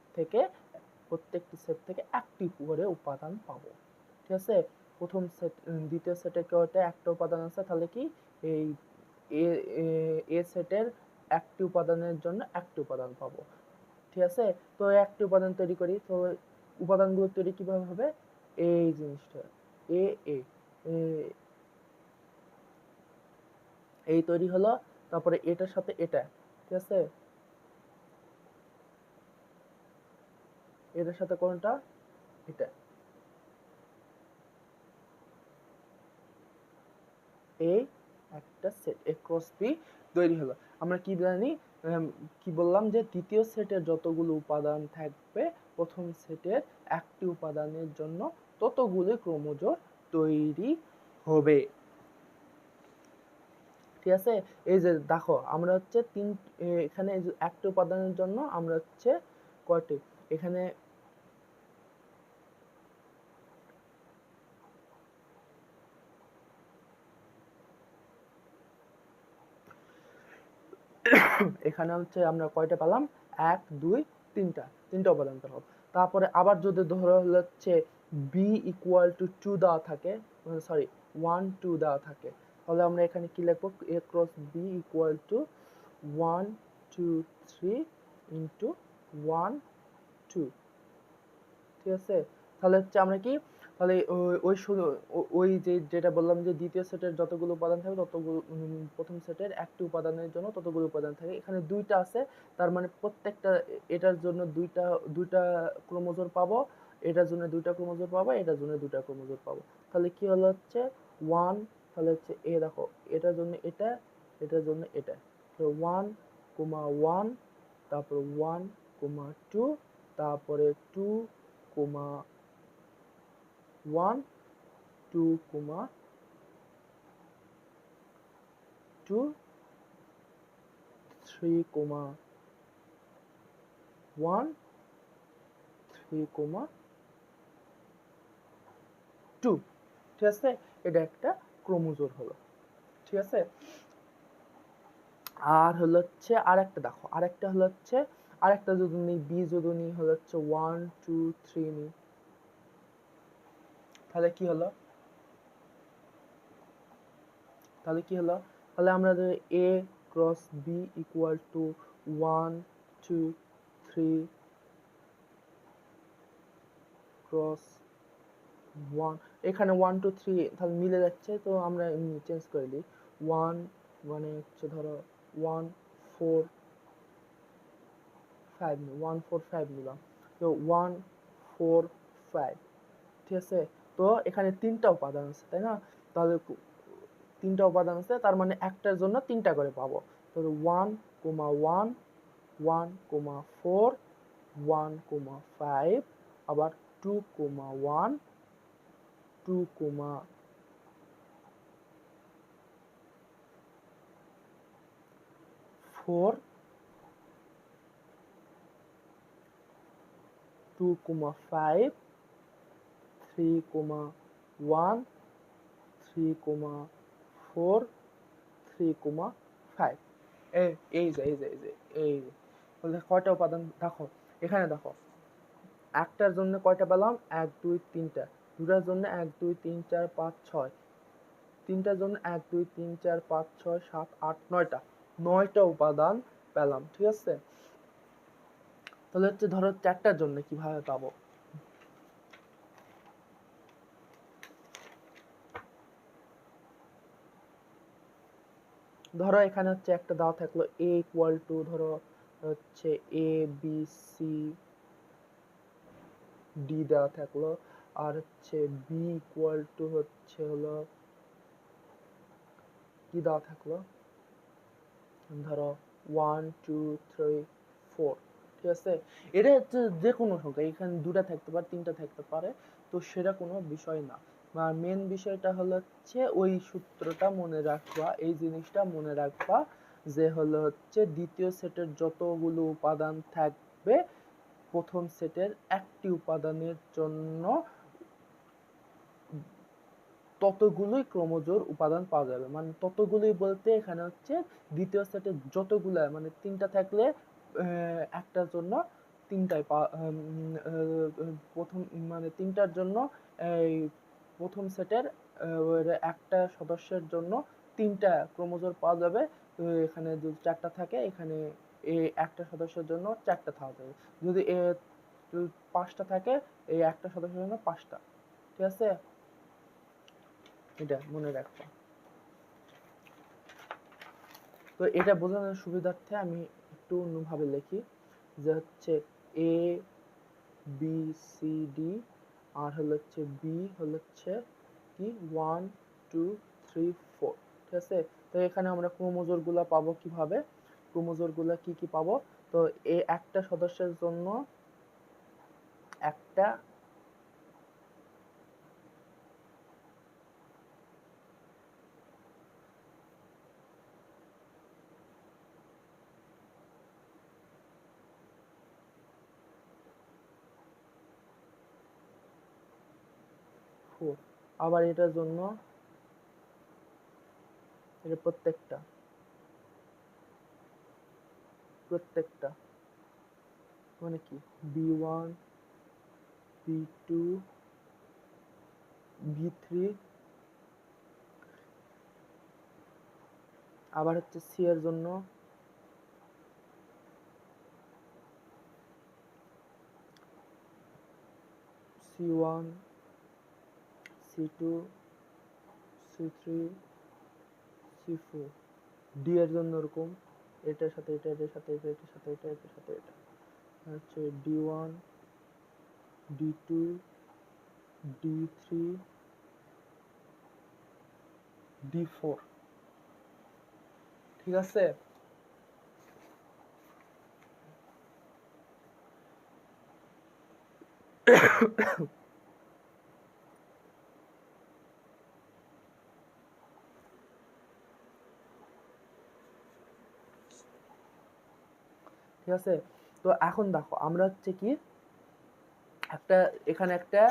থেকে একটি করে উপাদান পাবো, ঠিক আছে। প্রথম সেট দ্বিতীয় সেটে কেউতে একটা উপাদান আছে, তাহলে কি এই এ সেটের একটি উপাদানের জন্য একটি উপাদান পাবো, ঠিক আছে। তো একটি উপাদান তৈরি করি। তো উপাদানগুলো তৈরি কিভাবে হবে, এই জিনিসটা এ এ এই তৈরি হলো, তারপরে এটার সাথে এটা, ঠিক আছে। এটার সাথে কোনটা, এটা, এই একটা সেট a ক্রস b তৈরি হলো। আমরা কি জানি, কি বললাম, যে দ্বিতীয় সেটের যতগুলো উপাদান থাকবে প্রথম সেটের একটি উপাদানের জন্য ততগুলো ক্রমজোড় তৈরি হবে, ঠিক আছে। এই যে দেখো আমরা হচ্ছে এখানে একটা উপাদানের জন্য আমরা হচ্ছে কয়টি, এখানে এখানে হচ্ছে আমরা কয়টা পেলাম, 1 2 তিনটা উপাদান পেলাম। তারপরে আবার যদি ধরো হচ্ছে b ইকুয়াল টু 2 দেওয়া থাকে, সরি 1 2 দেওয়া থাকে, তাহলে আমরা এখানে কি লিখবো, a cross b equal to 1 2 3 into 1 2, ঠিক আছে। তাহলে হচ্ছে আমরা কি, তাহলে ওই যেটা বললাম যে দ্বিতীয় সেটের যতগুলো উপাদান থাকে ততগুলো প্রথম সেটের একটি উপাদানের জন্য ততগুলো উপাদান থাকে, এখানে দুইটা আছে, তার মানে প্রত্যেকটা এটার জন্য দুইটা দুইটা ক্রোমোজোম পাবো, এটার জন্য দুইটা ক্রোমোজোম পাবো, এটার জন্য দুইটা ক্রোমোজোম পাবো। তাহলে কি হলো হচ্ছে 1, তাহলে হচ্ছে দেখো এটার জন্য এটা, এটার জন্য এটা, 1 1, তারপর 1 2, তারপরে 2 1 2 2 3 1 3 2, ঠিক আছে। এটা একটা ক্রোমোজোম হলো, ঠিক আছে। আর হলো হচ্ছে আরেকটা, দেখো আরেকটা হলো হচ্ছে আরেকটা যদি নিই, বি যদি নিই হলো হচ্ছে 1 2 3 নিই, তাহলে কি হলো, তাহলে আমরা a cross b equal to 1 2 3 cross 1, এখানে 1 2 3 তাহলে মিলে যাচ্ছে, তো আমরা চেঞ্জ করে দিই। 1 মানে হচ্ছে ধরো 1 4 5 1 4 5 নিলাম, তো 1 4 5, ঠিক আছে। তো এখানে তিনটা উপাদান আছে, তাই না, তাহলে তিনটা উপাদান আছে, তার মানে একটার জন্য তিনটা করে পাবো। তো 1 1 1 4 1 5, আবার 2 1 2 4 4 2, 5 3, 1 3, 4 3, 5 এই যে বলে কয়টা উপাদান দেখো এখানে দেখো একটার জন্য কয়টা পেলাম 1 2 3টা দুটার জন্য 1 2 3 4 5 6 তিনটার জন্য 1 2 3 4 5 6 7 8 9টা উপাদান পেলাম ঠিক আছে তাহলে হচ্ছে ধরো চারটার জন্য কিভাবে পাবো ধরো এখানে হচ্ছে একটা দেওয়া থাকলো a ইকুয়াল টু ধরো হচ্ছে a b c d দেওয়া থাকলো আর হচ্ছে b ইকুয়াল টু হচ্ছে হলো কি দেওয়া থাকলো ধরো 1 2 3 4 ঠিক আছে এটা হচ্ছে যে কোনো সংখ্যা এখানে দুটা থাকতে পারে তিনটা থাকতে পারে তো সেটা কোনো বিষয় না বা মেন বিষয়টা হলো হচ্ছে ওই সূত্রটা মনে রাখবা এই জিনিসটা মনে রাখবা যে হলো হচ্ছে দ্বিতীয় সেটের যতগুলো উপাদান থাকবে প্রথম সেটের একটি উপাদানের জন্য ততগুলোই ক্রোমোজোর উপাদান পাওয়া যাবে মানে ততগুলোই বলতে এখানে হচ্ছে দ্বিতীয় সেটে যতগুলো মানে তিনটা থাকলে একটার জন্য তিনটাই প্রথম মানে তিনটার জন্য এই প্রথম সেটের একটা সদস্যের জন্য তিনটা ক্রোমোজোর পাওয়া যাবে এখানে যদি চারটা থাকে এখানে এই একটা সদস্যের জন্য চারটা পাওয়া যাবে যদি পাঁচটা থাকে এই একটা সদস্যের জন্য পাঁচটা ঠিক আছে এটা মনে রাখবা তো এটা বোঝানোর সুবিধার্থে আমি একটু অন্যভাবে লিখি যে হচ্ছে a b c d আর হলো হচ্ছে b হলো হচ্ছে কি 1 2 3 4 ঠিক আছে তো এখানে আমরা ক্রোমোজোর গুলা পাবো কিভাবে ক্রোমোজোর গুলা কি পাবো তো এই একটা সদস্যের জন্য একটা আবার এটার জন্য এটা প্রত্যেকটা মানে কি b1 b2 b3 আবার হচ্ছে c এর জন্য c1 c2 c3 c4 d এর জন্য এরকম এটার সাথে এটা এটার সাথে এটা এটার সাথে এটা এটার সাথে এটা হচ্ছে d1 d2 d3 d4 ঠিক আছে ঠিক আছে তো এখন দেখো আমরা হচ্ছে কি একটা এখানে একটা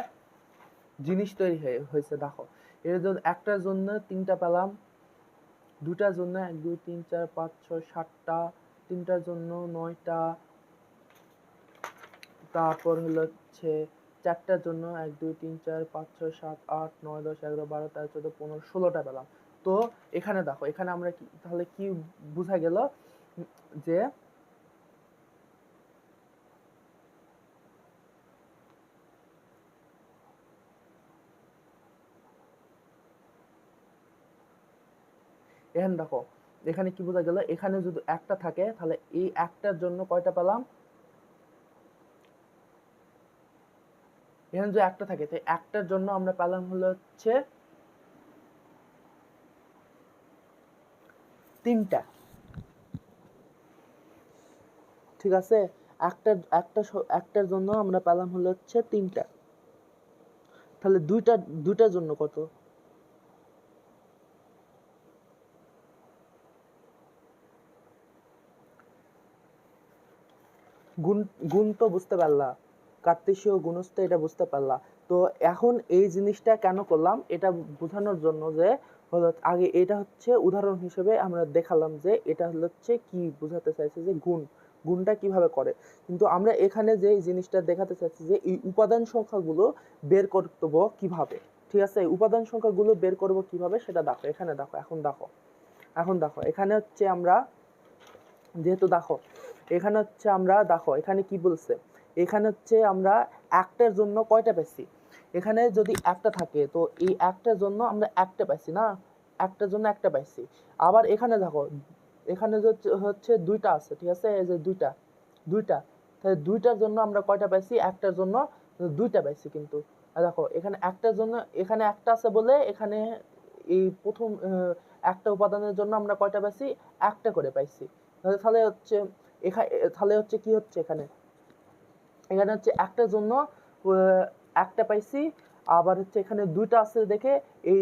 জিনিস তৈরি হয়েছে দেখো এর জন্য একটার জন্য তিনটা পেলাম দুটার জন্য 1 2 3 4 5 6 7টা তিনটার জন্য 9টা তারপর হলো হচ্ছে চারটার জন্য 1 2 3 4 5 6 7 8 9 10 11 12 13 14 15 16টা পেলাম তো এখানে দেখো এখানে আমরা কি তাহলে কি বোঝা গেল যে এখানে দেখো এখানে কি বোঝা গেল এখানে যদি একটা থাকে তাহলে এই একটার জন্য কয়টা পেলাম এখানে যদি একটা থাকে তাই একটার জন্য আমরা পেলাম হলো হচ্ছে তিনটা ঠিক আছে একটার জন্য আমরা পেলাম হলো হচ্ছে তিনটা তাহলে দুইটার জন্য কত গুণ গুণ তো বুঝতে পারলা, কার্তেশীয় গুণস্থ এটা বুঝতে পারলা। তো এখন এই জিনিসটা কেন করলাম এটা বোঝানোর জন্য যে হলো আগে এটা হচ্ছে উদাহরণ হিসেবে আমরা দেখালাম যে এটা হচ্ছে কি বোঝাতে চাইছে যে গুণটা কিভাবে করে, কিন্তু আমরা এখানে যে জিনিসটা দেখাতে চাচ্ছি যে এই উপাদান সংখ্যাগুলো বের করতে কিভাবে। ঠিক আছে, উপাদান সংখ্যাগুলো বের করব কিভাবে সেটা দেখো, এখানে দেখো, এখন দেখো এখানে হচ্ছে আমরা যেহেতু দেখো এখানে হচ্ছে আমরা দেখো এখানে কি বলছে, এখানে হচ্ছে আমরা একটার জন্য কয়টা পেয়েছি, এখানে যদি একটা থাকে তো এই একটার জন্য আমরা একটা পাইছি না, একটার জন্য একটা পাইছি। আবার এখানে দেখো এখানে হচ্ছে দুইটা আছে, ঠিক আছে, এই যে দুইটা দুইটা তাহলে দুইটার জন্য আমরা কয়টা পাইছি, একটার জন্য দুইটা পাইছি। কিন্তু দেখো এখানে একটার জন্য এখানে একটা আছে বলে এখানে এই প্রথম একটা উপাদানের জন্য আমরা কয়টা পাইছি, একটা করে পাইছি। তাহলে হচ্ছে তাহলে হচ্ছে কি হচ্ছে এখানে, এখানে হচ্ছে একটার জন্য একটা পাইছি, আবার হচ্ছে এখানে দুইটা আছে দেখে এই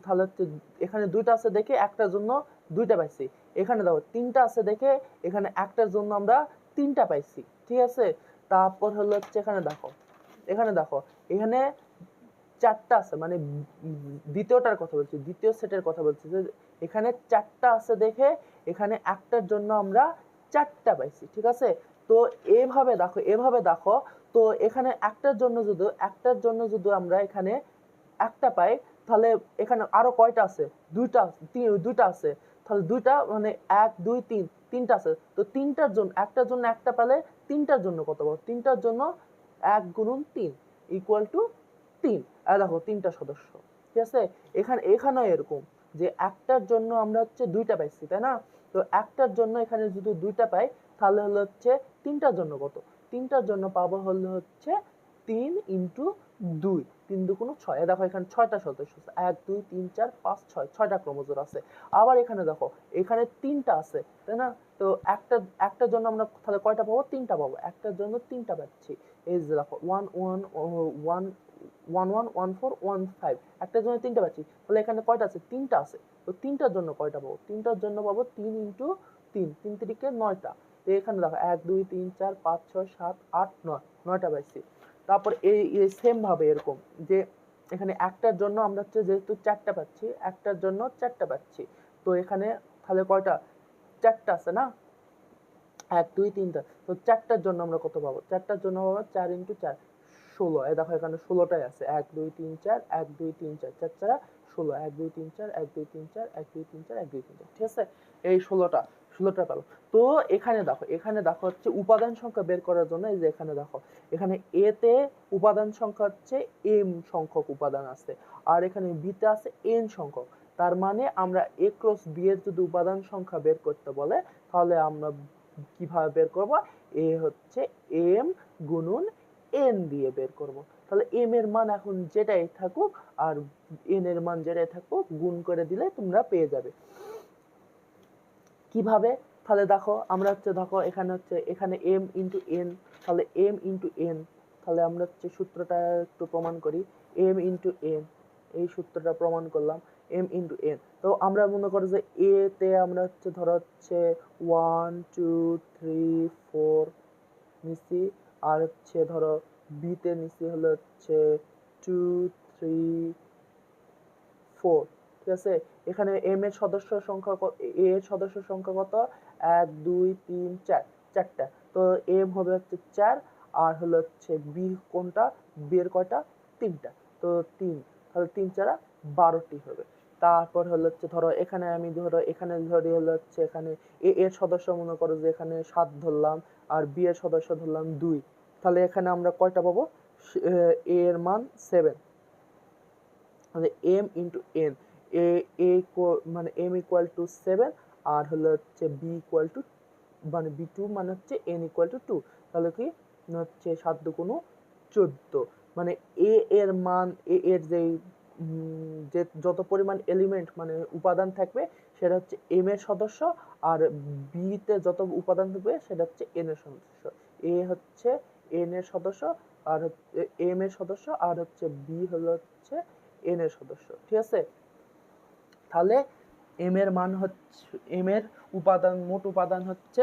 তাহলে হচ্ছে এখানে দুইটা আছে দেখে একটার জন্য দুইটা পাইছি। এখানে দেখো তিনটা আছে দেখে এখানে একটার জন্য আমরা তিনটা পাইছি। ঠিক আছে, তারপর হলো হচ্ছে এখানে দেখো এখানে চারটা আছে, মানে দ্বিতীয়টার কথা বলছি, দ্বিতীয় সেটের কথা বলছি যে এখানে চারটা আছে দেখে এখানে একটার জন্য আমরা চারটা পাইছি। ঠিক আছে, তো এভাবে দেখো তো এখানে একটার জন্য যদি আমরা এখানে একটা পাই তাহলে এখানে আরো কয়টা আছে, দুইটা আছে, তাহলে দুইটা মানে এক দুই তিন, তিনটা আছে। তো তিনটার জন্য একটার জন্য একটা পেলে তিনটার জন্য কত পাবো, তিনটার জন্য 1 × 3 = 3। আর দেখো তিনটা সদস্য। ঠিক আছে, এখানেও এরকম যে একটার জন্য আমরা হচ্ছে দুইটা পাইছি, তাই না? তো একটার জন্য এখানে যদি দুইটা পাই তাহলে হলো হচ্ছে তিনটার জন্য কত, তিনটার জন্য পাবো হলো হচ্ছে 3 × 2, 3 × 2 = 6। দেখো এখানে 6টা সদস্য আছে, 1 2 3 4 5 6, 6টা ক্রোমোজোম আছে। আবার এখানে দেখো এখানে তিনটা আছে, তাই না? তো একটার জন্য আমরা তাহলে কয়টা পাবো, তিনটা পাবো, একটার জন্য তিনটা পাচ্ছি। এই যে দেখো 1 1 1 1 1 1 4 1 5, একটার জন্য তিনটা পাচ্ছি, তাহলে এখানে কয়টা আছে, তিনটা আছে। তো তিনটার জন্য কয়টা পাবো, তিনটার জন্য পাবো 3 × 3, 3 3 = 9টা। তো এখানে দেখো 1 2 3 4 5 6 7 8 9, 9টা পাইছি। তারপর এই সেম ভাবে এরকম যে এখানে একটার জন্য আমরা হচ্ছে যেহেতু চারটা পাচ্ছি, একটার জন্য চারটা পাচ্ছি, তো এখানে তাহলে কয়টা, চারটা আছে না, 1 2 3 4, তো চারটার জন্য আমরা কত পাবো, চারটার জন্য পাবো 4 × 4 16। এই দেখো এখানে 16টাই আছে, 1 2 3 4 1 2 3 4, 4 4 16, 1 2 3 4 1 2 3 4 1 2 3 4 1 2 3 4। ঠিক আছে, এই 16টা পেলাম। তো এখানে দেখো হচ্ছে উপাদান সংখ্যা বের করার জন্য এই যে এখানে দেখো এখানে এ তে উপাদান সংখ্যা হচ্ছে m সংখ্যক উপাদান আছে, আর এখানে বি তে আছে n সংখ্যক। তার মানে আমরা a × b এর যদি উপাদান সংখ্যা বের করতে বলে তাহলে আমরা কিভাবে বের করব, এ হচ্ছে m × n দিয়ে বের করব। তাহলে m এর মান এখন যেটাই থাকুক আর n এর মান যেটাই থাকুক গুণ করে দিলে তোমরা পেয়ে যাবে। কিভাবে, তাহলে দেখো আমরা হচ্ছে দেখো এখানে m × n, তাহলে m × n, তাহলে আমরা হচ্ছে সূত্রটা একটু প্রমাণ করি। m × n, এই সূত্রটা প্রমাণ করলাম, m × n। তো আমরা মনে করো যে a তে আমরা হচ্ছে ধরো হচ্ছে 1 2 3 4 নিছি, আর হচ্ছে ধরো b তে নিছি হলো হচ্ছে 2 3 4। ঠিক আছে, এখানে m এর সদস্য সংখ্যা a এর সদস্য সংখ্যা কত, 1 2 3 4, চারটা। তো m হবে হচ্ছে 4, আর হলো হচ্ছে b কোনটা, b এর কয়টা, তিনটা। তো 3, তাহলে 3 4 12টি হবে। তারপর হলো হচ্ছে ধরো এখানে আমি এখানে ধরি হলো হচ্ছে এখানে a এর সদস্য মনে করো যে এখানে 7 ধরলাম, আর b এর সদস্য ধরলাম 2, তাহলে এখানে আমরা কয়টা পাবো, a এর মান 7। তাহলে m × n, মানে m = 7, আর হলো হচ্ছে b মানে b2 মানে হচ্ছে n = 2। তাহলে কি হচ্ছে 7 × 2 = 14, মানে a এর মান, a এর যে যত পরিমাণ এলিমেন্ট মানে উপাদান থাকবে সেটা হচ্ছে m এর সদস্য, আর b তে যত উপাদান থাকবে সেটা হচ্ছে n এর সদস্য। a হচ্ছে n এর সদস্য, আর m এর সদস্য, আর হচ্ছে b হলো হচ্ছে n এর সদস্য। ঠিক আছে, তাহলে এম এর মান হচ্ছে এম এর উপাদান, মোট উপাদান হচ্ছে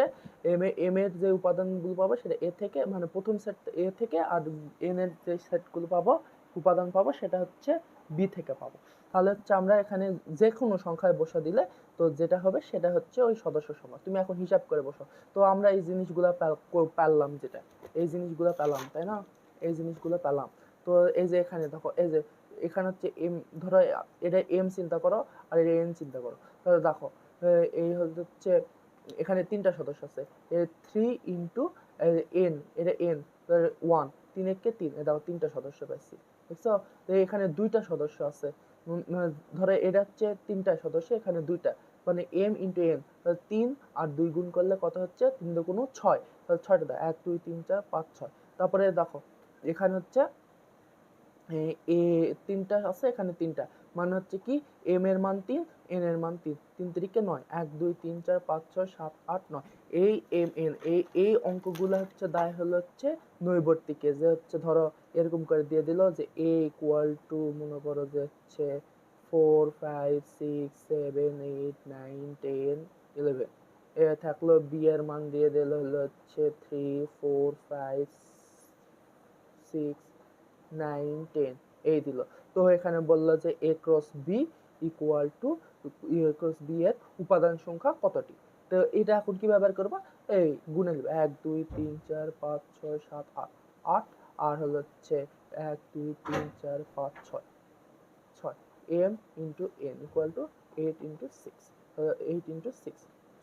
এম এর যে উপাদানগুলো পাবো সেটা এ থেকে, মানে প্রথম সেট এ থেকে, আর এন এর যে সেটগুলো পাবো উপাদান পাবো সেটা হচ্ছে বি থেকে পাবো। তাহলে হচ্ছে আমরা এখানে যে কোনো সংখ্যায় বসা দিলে তো যেটা হবে সেটা হচ্ছে ওই সদস্য সংখ্যা। তুমি এখন হিসাব করে বসো। তো আমরা এই জিনিসগুলো পেলাম, যেটা এই জিনিসগুলো পেলাম, তাই না? এই জিনিসগুলো পেলাম। তো এই যে এখানে দেখো, এই যে এখানে হচ্ছে এম, ধরো এটা এম চিন্তা করো আর এটা এন চিন্তা করো। তাহলে দেখো এই হচ্ছে এখানে তিনটা সদস্য আছে, থ্রি ইন্টু এন, এটা এন, ওয়ান, তিন একে তিন, দেখো তিনটা সদস্য পাইছি, দেখছো? এখানে দুইটা সদস্য আছে, ধরো এটা হচ্ছে তিনটা সদস্য, এখানে দুইটা, মানে এম ইন্টু এন, তিন আর দুই গুণ করলে কত হচ্ছে, তিন দুগুণ ছয়, তাহলে ছয়টা দাও, এক দুই তিন চার পাঁচ ছয়। তারপরে দেখো এখানে হচ্ছে এ তিনটা আছে, এখানে তিনটা, মানে হচ্ছে কি এম এর মান তিন, এন এর মান তিন, তিন তিরিকে নয়, এক দুই তিন চার পাঁচ ছয় সাত আট নয়। এই এম এন এই অঙ্কগুলো হচ্ছে দায় হলো হচ্ছে নৈবর্তিকে, যে হচ্ছে ধরো এরকম করে দিয়ে দিল যে এ ইকুয়াল টু মনে করো যে হচ্ছে 4 5 6 7 8 9 10 11, এ থাকলো বি এর মান দিয়ে দিল হলো হচ্ছে 3 4 5 6 9 10 এই দিল। তো এখানে বললো যে A cross B equal to A cross B এর উপাদান সংখ্যা কতটি। তো এটা এখন কি ব্যবহার করবা, এই গুণে নেবে, 1 2 3 4 5 6 7 8, 8 আর হলো হচ্ছে 1 2 3 4 5 6, 6 m into n equal to 8 into 6, 8 into 6,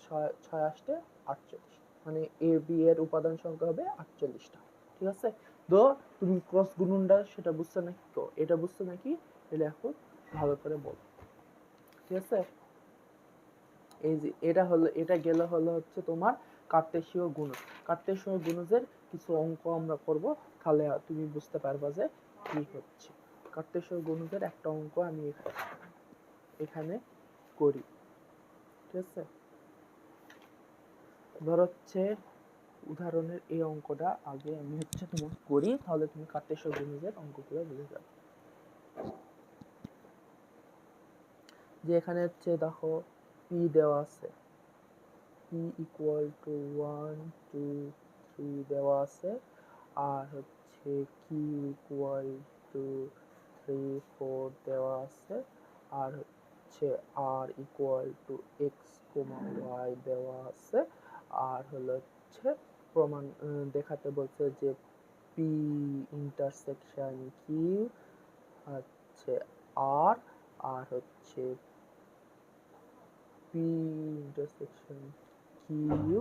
6 আসতে 48, মানে এ বি এর উপাদান সংখ্যা হবে 48টা। ঠিক আছে? তো তুমি ক্রস গুণনটা সেটা বুঝছো নাকি? তো এটা বুঝছো নাকি, এটা এখন ভালো করে বল। ঠিক আছে? এই যে এটা হলো, এটা গেল হলো হচ্ছে তোমার কার্তেশীয় গুণজ। কার্তেশীয় গুণজের কিছু অঙ্ক আমরা করব, তাহলে তুমি বুঝতে পারবা যে কি হচ্ছে। কার্তেশীয় গুণজের একটা অঙ্ক আমি এখানে করি। ঠিক আছে? ধর হচ্ছে উদাহরণের এই অঙ্কটা আগে আমি হচ্ছে তোমার করি, তাহলে তুমি কার্তেশীয় গুণজের অঙ্কগুলো বুঝে যাবে। যে এখানে হচ্ছে দেখো পি দেওয়া আছে, পি ইকুয়াল টু 1 2 3 দেওয়া আছে, আর হচ্ছে কিউ ইকুয়াল টু 3 4 দেওয়া আছে, আর হচ্ছে R equal to X comma Y দেওয়া আছে, আর হলো হচ্ছে প্রমাণ দেখাতে বলছে যে পি ইন্টারসেকশন কিউ হচ্ছে আর, আর হচ্ছে p intersection q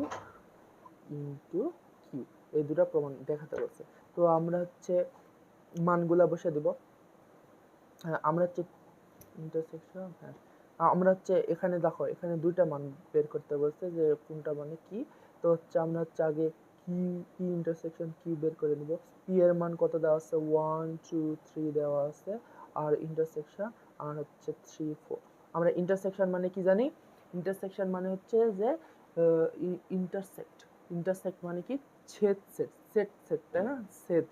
into q, এই দুটো প্রমাণ দেখাতে বলছে। তো আমরা হচ্ছে মানগুলা বসে দিব। আমরা হচ্ছে ইন্টারসেকশন, হ্যাঁ আমরা হচ্ছে এখানে দেখো এখানে দুইটা মান বের করতে বলছে যে কোনটা মানে কি। তো হচ্ছে আমরা হচ্ছে আগে পি ইন্টারসেকশন কিউ বের করে নিব। পি এর মান কত দেওয়া আছে, 1 2 3 দেওয়া আছে, আর ইন্টারসেকশন আর হচ্ছে 3 4। আমরা ইন্টারসেকশন মানে কি জানি, ইন্টারসেকশন মানে হচ্ছে যে ইন্টারসেক্ট, ইন্টারসেক্ট মানে কি ছেদ, সেট সেট সেট, তাই না? ছেদ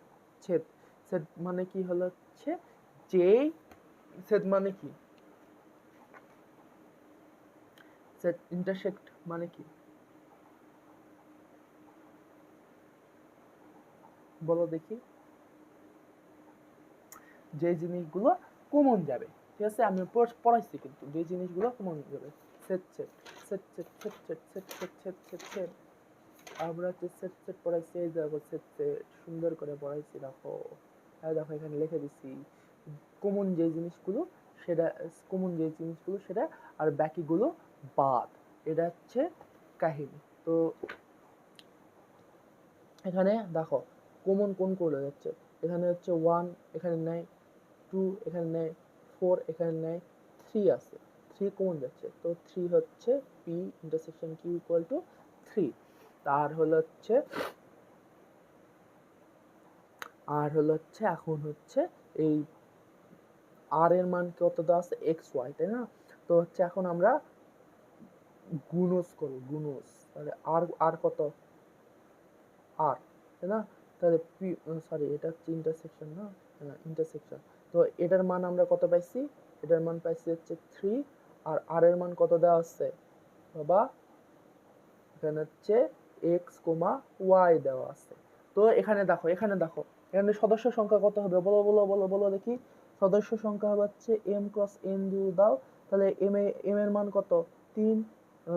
ছেদ ছেদ মানে কি হলো হচ্ছে যেই ছেদ মানে কি, সেট ইন্টারসেক্ট মানে কি বলো দেখি। যে জিনিসগুলো কমন যাবে, ঠিক আছে? আমি পড়াইছি কিন্তু যে জিনিসগুলো কমন যাবে, set set set set set set set set set set set আমরা হচ্ছে সেট সেট পড়াইছি, এই দেখো সেট সেট সুন্দর করে পড়াইছি, দেখো দেখো এখানে লিখে দিছি কমন যে জিনিসগুলো সেটা, কমন যে জিনিসগুলো সেটা, আর বাকিগুলো বাদ, এটা হচ্ছে কাহিনী। তো এখানে দেখো কমন কোন করে যাচ্ছে, এখানে হচ্ছে 1 এখানে নাই, 2 এখানে নেই, 4 এখানে নেই, 3 আছে, 3 কমন যাচ্ছে, তো 3 হচ্ছে p intersection q equal to 3। তার হলো হচ্ছে আর হলো হচ্ছে এখন হচ্ছে এই আর এর মান কত দেওয়া আছে, এক্স ওয়াই, তাই না? তো হচ্ছে এখন আমরা গুণজ করব, গুণজ, তাহলে আর আর কত, আর, তাই না? তাহলে পি, সরি এটা হচ্ছে ইন্টারসেকশন না, ইন্টারসেকশন। তো এটার মান আমরা কত পাইছি, এটার মান পাইছি হচ্ছে 3, আর আর এর মান কত দেওয়া আছে বাবা, এখানে হচ্ছে এক্স কমা ওয়াই দেওয়া আছে। তো এখানে দেখো এখানে সদস্য সংখ্যা কত হবে, বলো বলো বলো বলো দেখি। সদস্য সংখ্যা হবে হচ্ছে এম ক্রস এন যদি দাও, তাহলে এম এর মান কত, 3,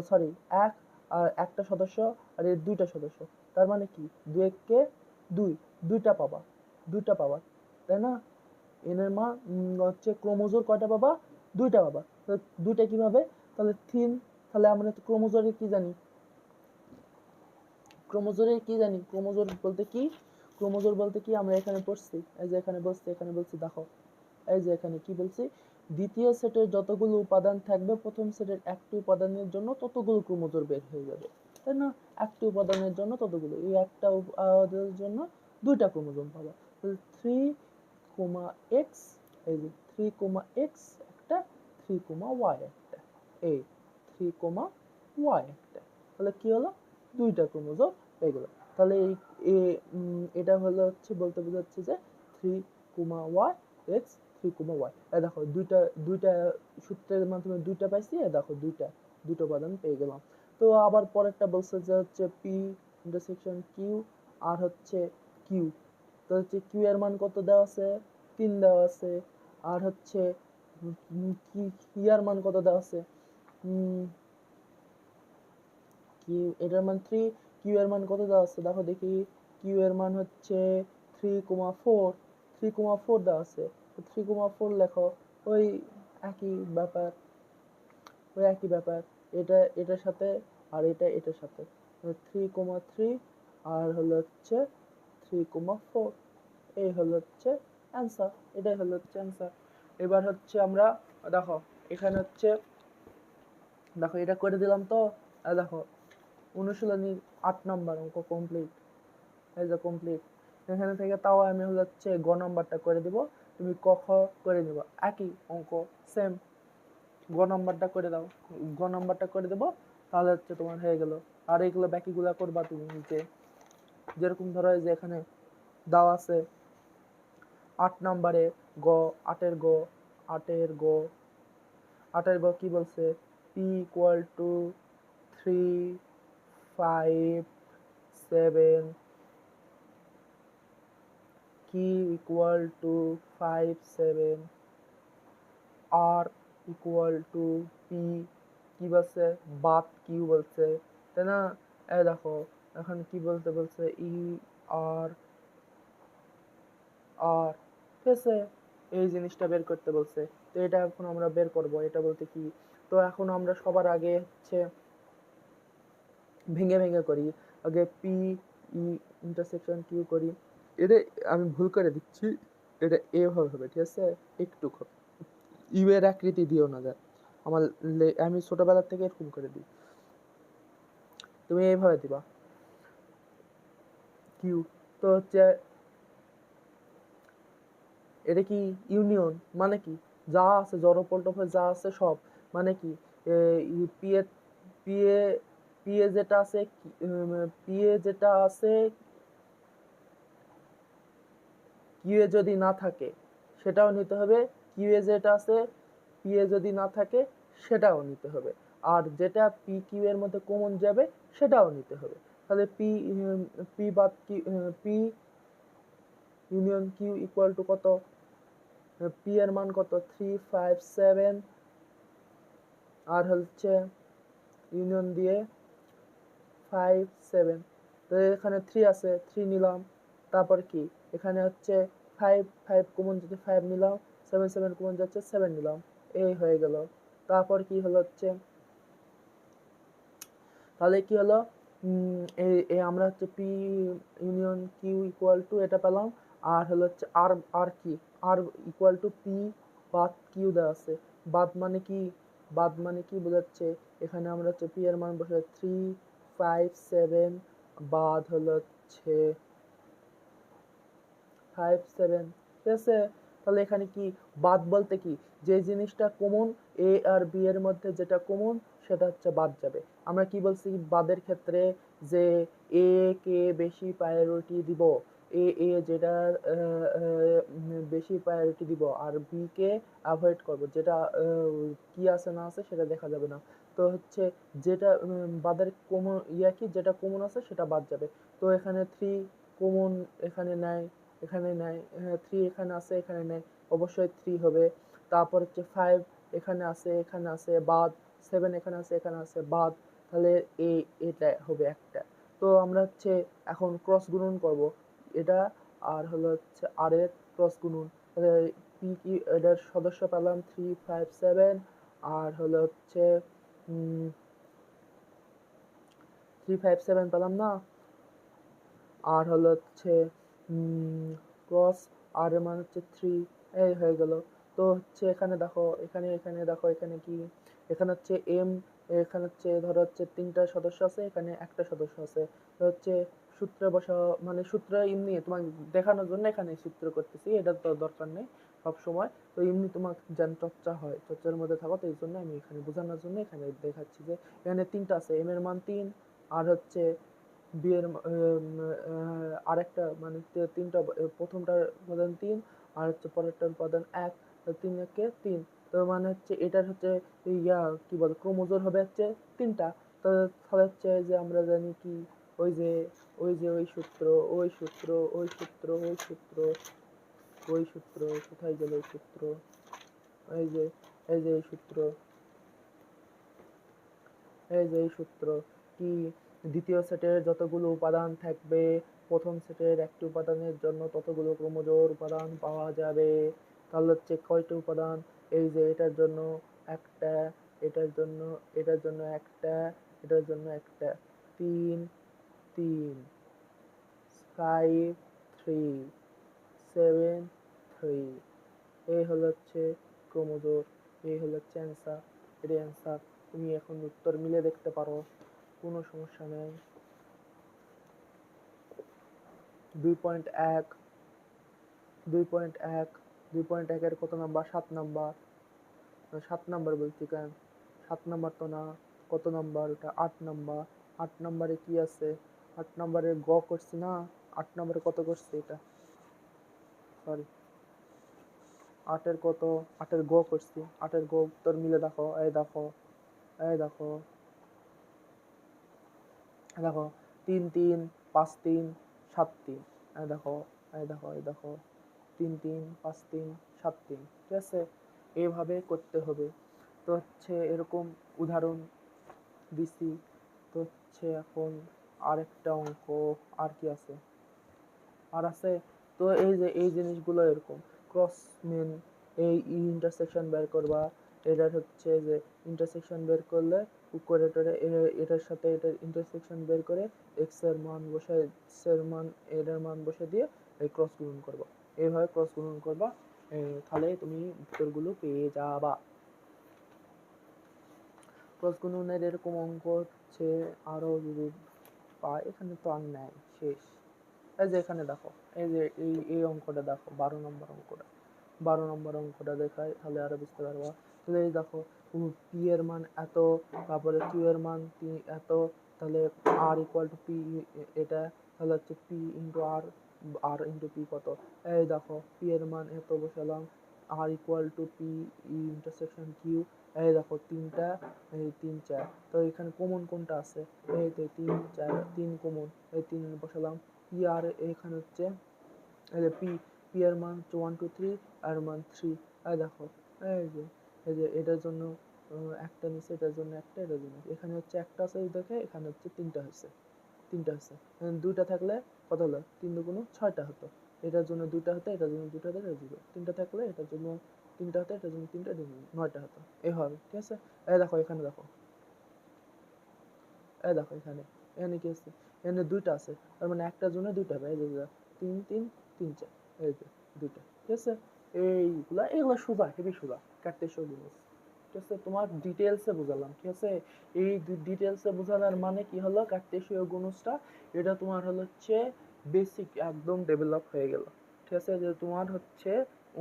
সরি 1, আর একটা সদস্য, আর এর দুইটা সদস্য, তার মানে কি 2 কে 2, দুইটা পাবা তাই না। এন এর মান হচ্ছে ক্রোমোজোর কয়টা পাবা, দুইটা পাবা। তো দুইটা কিভাবে, তাহলে 3, তাহলে আমরা তো ক্রোমোজোরে কি জানি, ক্রোমোজোর বলতে কি আমরা এখানে পড়ছি, এই যে এখানে বলছি দেখো, এই যে এখানে কি বলছি, দ্বিতীয় সেটের যতগুলো উপাদান থাকবে প্রথম সেটের একটি উপাদানের জন্য ততগুলো ক্রোমোজোর বের হয়ে যাবে, তাই না। একটি উপাদানের জন্য ততগুলো, এই একটা উপাদানের জন্য দুইটা ক্রোমোজোম পাবা। 3, x, এই যে 3, x একটা, 3, y একটা, এই 3, y একটা, তাহলে কি হলো, দুইটা ক্রোমোজোম হয়ে গেল। তাহলে এটা হলো হচ্ছে বলতে বোঝাচ্ছে যে 3, y, x, 3, y। দেখো দুইটা সূত্রের মাধ্যমে দুইটা পাইছি, দেখো দুটো উপাদান পেয়ে গেলাম। তো আবার পরেরটা বলছে যে হচ্ছে পি ইন্টারসেকশন কিউ আর হচ্ছে কিউ, তো হচ্ছে কিউ এর মান কত দেওয়া আছে, 3 দেওয়া আছে, আর হচ্ছে কি এর মান কত দেওয়া আছে, কিউ এটার মান 3, কিউ এর মান কত দেওয়া আছে দেখো দেখি, কিউ এর মান হচ্ছে 3,4 দেওয়া আছে, 3,4 লেখো, ওই একই ব্যাপার, এটা এটার সাথে আর এটার সাথে, 3,3 আর হলো হচ্ছে 3,4, এই হলো হচ্ছে অ্যান্সার, এটাই হলো হচ্ছে অ্যান্সার। এবার হচ্ছে আমরা দেখো এখানে হচ্ছে দেখো এটা করে দিলাম তো, দেখো অনুশীলনী 8 নম্বর অঙ্ক কমপ্লিট, এই যে কমপ্লিট। এখানে থেকে তাও আমি হচ্ছে গ নম্বরটা করে দিব, তুমি ক খ করে নিবা, একই অঙ্ক সেম, গ নম্বরটা করে দাও, গ নম্বরটা করে দেবো, তাহলে হচ্ছে তোমার হয়ে গেল। আর এইগুলো বাকিগুলা করবা তুমি নিচে, যেরকম ধরো এই যে এখানে দেওয়া আছে 8 নম্বরে গ, 8 গ কি বলছে, p = 3, 5, 7, q = 5, 7, r = p, কি বলছে, বাত কিউ বলছে, তাই না। এই দেখো এখন কি বলছে ই আর আর, ঠিক আছে, এই জিনিসটা বের করতে বলছে। তো এটা এখন আমরা বের করব, এটা বলতে কি, তো এখন আমরা সবার আগে হচ্ছে ভেঙে করি, আগে পি ইন্টারসেকশন কিউ করি, এটা আমি ভুল করে দিচ্ছি, এটা এভাবে হবে, ঠিক আছে, একটু ইউ এর আকৃতি দিও না, আমার আমি ছোটবেলা থেকে এরকম করে দিই, তুমি এইভাবে দিবা কিউ। তো হচ্ছে এটা কি ইউনিয়ন, মানে কি যা আছে জড়পল্টফে যা আছে সব, মানে কি পিএ পিএ পিএ যেটা আছে, পিএ যেটা আছে কিউএ যদি না থাকে সেটাও নিতে হবে, কিউএ যেটা আছে পিএ যদি না থাকে সেটাও নিতে হবে, আর যেটা পি কিউ এর মধ্যে কমন যাবে সেটাও নিতে হবে। তাহলে পি বাদ p union q equal to কত, পি এর মান কত 3, 5, 7, আর হচ্ছে ইউনিয়ন দিয়ে 5, 7, তো এখানে 3 আছে, 3 নিলাম, তারপর কি এখানে হচ্ছে 5 কমন যেতে 5 নিলাম, 7 কমন যাচ্ছে 7 নিলাম, এই হয়ে গেল। তারপর কি হলো হচ্ছে, তাহলে কি হলো, এই আমরা হচ্ছে p union q equal to এটা পেলাম, আর হলো হচ্ছে আর কি, আর ইকুয়াল টু পি বাদ কিউ দেওয়া আছে, বাদ মানে কি বোঝাচ্ছে, এখানে আমরা হচ্ছে পি এর মান বসে 3, 5, 7 বাদ হলো হচ্ছে 5, 7, ঠিক আছে। তাহলে এখানে কি বাদ বলতে কি, যে জিনিসটা কমন, এ আর বি এর মধ্যে যেটা কমন সেটা হচ্ছে বাদ যাবে। আমরা কি বলছি বাদের ক্ষেত্রে, যে এ কে বেশি প্রায়োরিটি দিব, এ যেটা বেশি প্রায়োরিটি দিব আর বি কে অ্যাভয়েড করব, যেটা কি আছে না আছে সেটা দেখা যাবে না। তো হচ্ছে যেটা বাদের কমন কি যেটা কমন আছে সেটা বাদ যাবে। তো এখানে 3 কমন এখানে নাই, এখানে নাই, 3 এখানে আছে এখানে নাই, অবশ্যই 3 হবে। তারপর হচ্ছে 5 এখানে আছে বাদ, 7 এখানে আছে বাদ, তাহলে এটা হবে একটা। তো আমরা হচ্ছে এখন ক্রস গুণন করব এটা আর হলো হচ্ছে আর এর ক্রস গুণন, তাহলে পি কি এটার সদস্য পেলাম 3 5 7, আর হলো হচ্ছে 3 5 7 পেলাম না, আর হলো হচ্ছে ক্রস আর এর মান হচ্ছে 3, এই হয়ে গেল। তো হচ্ছে এখানে দেখো, এখানে দেখো এখানে কি, এখানে হচ্ছে এম, এখানে হচ্ছে ধরো হচ্ছে 3টা সদস্য আছে, এখানে একটা সদস্য আছে। তো হচ্ছে সূত্রে বসাও, মানে সূত্র এমনি তোমাকে দেখানোর জন্য এখানে সূত্র করতেছি, এটা তো দরকার নেই সব সময়। তো এমনি তোমার যেন চর্চা হয়, চর্চার মধ্যে থাকো, তো এই জন্য আমি এখানে বোঝানোর জন্য এখানে দেখাচ্ছি যে এখানে 3টা আছে, এম এর মান 3, আর হচ্ছে বি এর আরেকটা মানে 3টা, প্রথমটার উপাদান 3 আর হচ্ছে পরেরটার উপাদান 1, 3 একে 3। তো মানে হচ্ছে এটার হচ্ছে কি বলে ক্রোমোজোম হবে হচ্ছে 3টা। তো তাহলে হচ্ছে যে আমরা জানি কি ওই যে ওই সূত্র, ওই সূত্র, ওই সূত্র, ওই সূত্র, ওই সূত্র, কোথায় গেল ওই সূত্র, এই যে এই সূত্র, এই সূত্র কি, দ্বিতীয় সেটের যতগুলো উপাদান থাকবে প্রথম সেটের একটি উপাদানের জন্য ততগুলো ক্রোমোজোর উপাদান পাওয়া যাবে। তাহলে হচ্ছে কয়টি উপাদান, এই যে এটার জন্য একটা, এটার জন্য, এটার জন্য একটা, এটার জন্য একটা, 3 3 5 3 7 3, এই হলো হচ্ছে ক্রোমোজোর, এই হলো হচ্ছে অ্যান্সার, এটাই অ্যান্সার। তুমি এখন উত্তর মিলে দেখতে পারো, কোনো সমস্যা নেই। 2.1 2.1 2.1 এর কত নাম্বার? 7 নাম্বার। 7 নাম্বার বলছি কেন, 7 নাম্বার তো না, কত নাম্বার ওটা? 8 নাম্বার। 8 নাম্বারে কি আছে? 8 নাম্বারে গ করছি না, 8 নাম্বারে কত করছি এটা, সরি 8 এর কত, 8 এর গ করছি, 8 এর গ উত্তর মিলে দেখো, এই দেখো, এই দেখো, দেখো 3 3 5 3 7 3, এই দেখো, এই দেখো, এই দেখো 3 3 5 3 7 3, ঠিক আছে? এইভাবে করতে হবে। তো হচ্ছে এরকম উদাহরণ দিছি। তো হচ্ছে এখন আরেকটা অঙ্ক, আর কি আছে, আর আছে। তো এই যে এই জিনিসগুলো এরকম ক্রস মেন, এই ইন্টারসেকশন বের করবা, এটার হচ্ছে যে ইন্টারসেকশন বের করলে উপরেটারে এটার সাথে এটার ইন্টারসেকশন বের করে এক্স এর মান বসায়, এক্স এর মান এটার মান বসে দিয়ে এই ক্রস গুণন করবা, এইভাবে ক্রস গুণন করবা, তাহলে তুমি উত্তরগুলো পেয়ে যাবা। ক্রস গুণনের এরকম অঙ্ক হচ্ছে আরো যদি পাই, এখানে তো আর নাই, শেষ। এই যে এখানে দেখো, এই যে এই অঙ্কটা দেখো, 12 নম্বর অঙ্কটা, 12 নম্বর অঙ্কটা দেখায় তাহলে আরো বুঝতে পারবা। তাহলে এই দেখো পি এর মান এত, তারপরে কিউ এর মান এত, তাহলে আর ইকুয়াল টু পি, এটা তাহলে হচ্ছে P into R, R into P কত, এই দেখো পি এর মান এত বসালাম, R equal to P intersection Q, এই দেখো 3টা, এই 3 4, তো এখানে কমন কোনটা আছে, এই তো 3 4, 3 কমন, এই 3 বসালাম, পি আর এখানে হচ্ছে এই যে পি এর মান হচ্ছে 1 2 3, আর মান 3, এই দেখো, এই যে এটার জন্য একটা নিচে, এটার জন্য একটা, এটার জন্য এখানে হচ্ছে একটা আছে দেখে, এখানে হচ্ছে 3টা হচ্ছে, 3টা হচ্ছে, 2টা থাকলে কত হলো, 3 দুগুণ 6টা হতো, এটার জন্য 2টা হতো, এটার জন্য 2টা হতো, এটার জন্য 3টা থাকলে এটার জন্য 3টা হতো, এটার জন্য 3টা, এটার জন্য 9টা হতো, এই হবে, ঠিক আছে? এই দেখো এখানে দেখো, এই দেখো এখানে, এখানে কি আছে, এখানে 2টা আছে, তার মানে একটার জন্য 2টা হবে, এই যে 3 3 3 4, এই যে 2টা, ঠিক আছে? এগুলা সোজা, হেবি সোজা, কার্টেসীয় গুণজ, ঠিক আছে? তোমার ডিটেলসে বোঝালাম, ঠিক আছে? এই ডিটেলসে বোঝানোর মানে কি হলো, কার্টেসীয় গুণজটা এটা তোমার হলো হচ্ছে বেসিক একদম ডেভেলপ হয়ে গেল, ঠিক আছে? যে তোমার হচ্ছে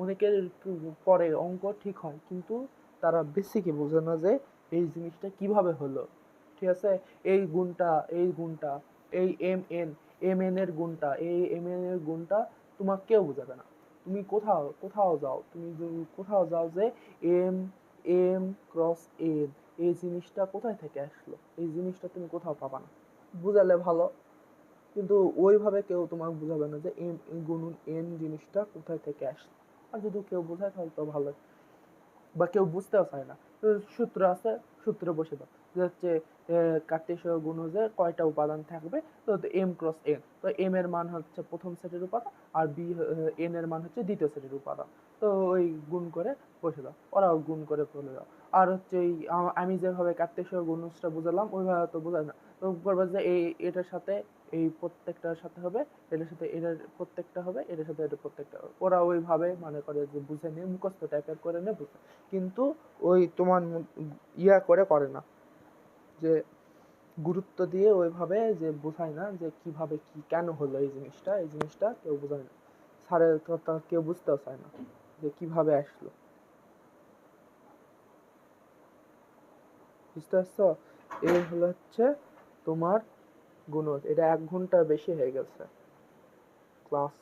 অনেকের পরে অঙ্ক ঠিক হয়, কিন্তু তারা বেসিকে বোঝে না যে এই জিনিসটা কিভাবে হলো, ঠিক আছে? এই গুণটা, এই গুণটা, এই এম এন এর গুণটা, এই এম এন এর গুণটা তোমাকে কেউ বোঝাবে না। তুমি কোথাও যাও, তুমি যদি কোথাও যাও যে এম এম ক্রস এন, এই জিনিসটা কোথায় থেকে আসলো, এই জিনিসটা তুমি কোথাও পাবা না। বুঝালে ভালো, কিন্তু ওইভাবে কেউ তোমাকে বুঝাবে না যে এম গুণন এন জিনিসটা কোথায় থেকে আসলো। আর যদি কেউ বোঝায় তাহলে তো ভালো, বা কেউ বুঝতেও চায় না। তো সূত্র আছে, সূত্রে বসে দাও যে হচ্ছে কার্টেশীয় গুণজে কয়টা উপাদান থাকবে, তো এম ক্রস এন, তো এম এর মান হচ্ছে প্রথম সেটের উপাদান, আর বি এন এর মান হচ্ছে দ্বিতীয় সেটের উপাদান। তো ওই গুণ করে বসে দাও, ওরাও গুণ করে বলে দাও। আর হচ্ছে এই আমি যেভাবে কার্টেশীয় গুণজটা বুঝালাম ওইভাবে তো বোঝায় না। তো বলবো যে এই এটার সাথে এই প্রত্যেকটার সাথে হবে, এটার সাথে এটার প্রত্যেকটা হবে, এটার সাথে এটা প্রত্যেকটা হবে। ওরা ওইভাবে মনে করে যে বুঝে নিয়ে মুখস্থ টাইপের করে নিয়ে বুঝে, কিন্তু ওই তোমার করে না, যে গুরুত্ব দিয়ে ওইভাবে যে বোঝায় না যে কিভাবে কি কেন হলো এই জিনিসটা কেউ বোঝায় না। স্যারের কথা কেউ বুঝতেও চায় না যে কিভাবে আসলো। বুঝতে পারছো? এই হলো হচ্ছে তোমার গুণজ। এটা 1 ঘন্টা বেশি হয়ে গেছে ক্লাস।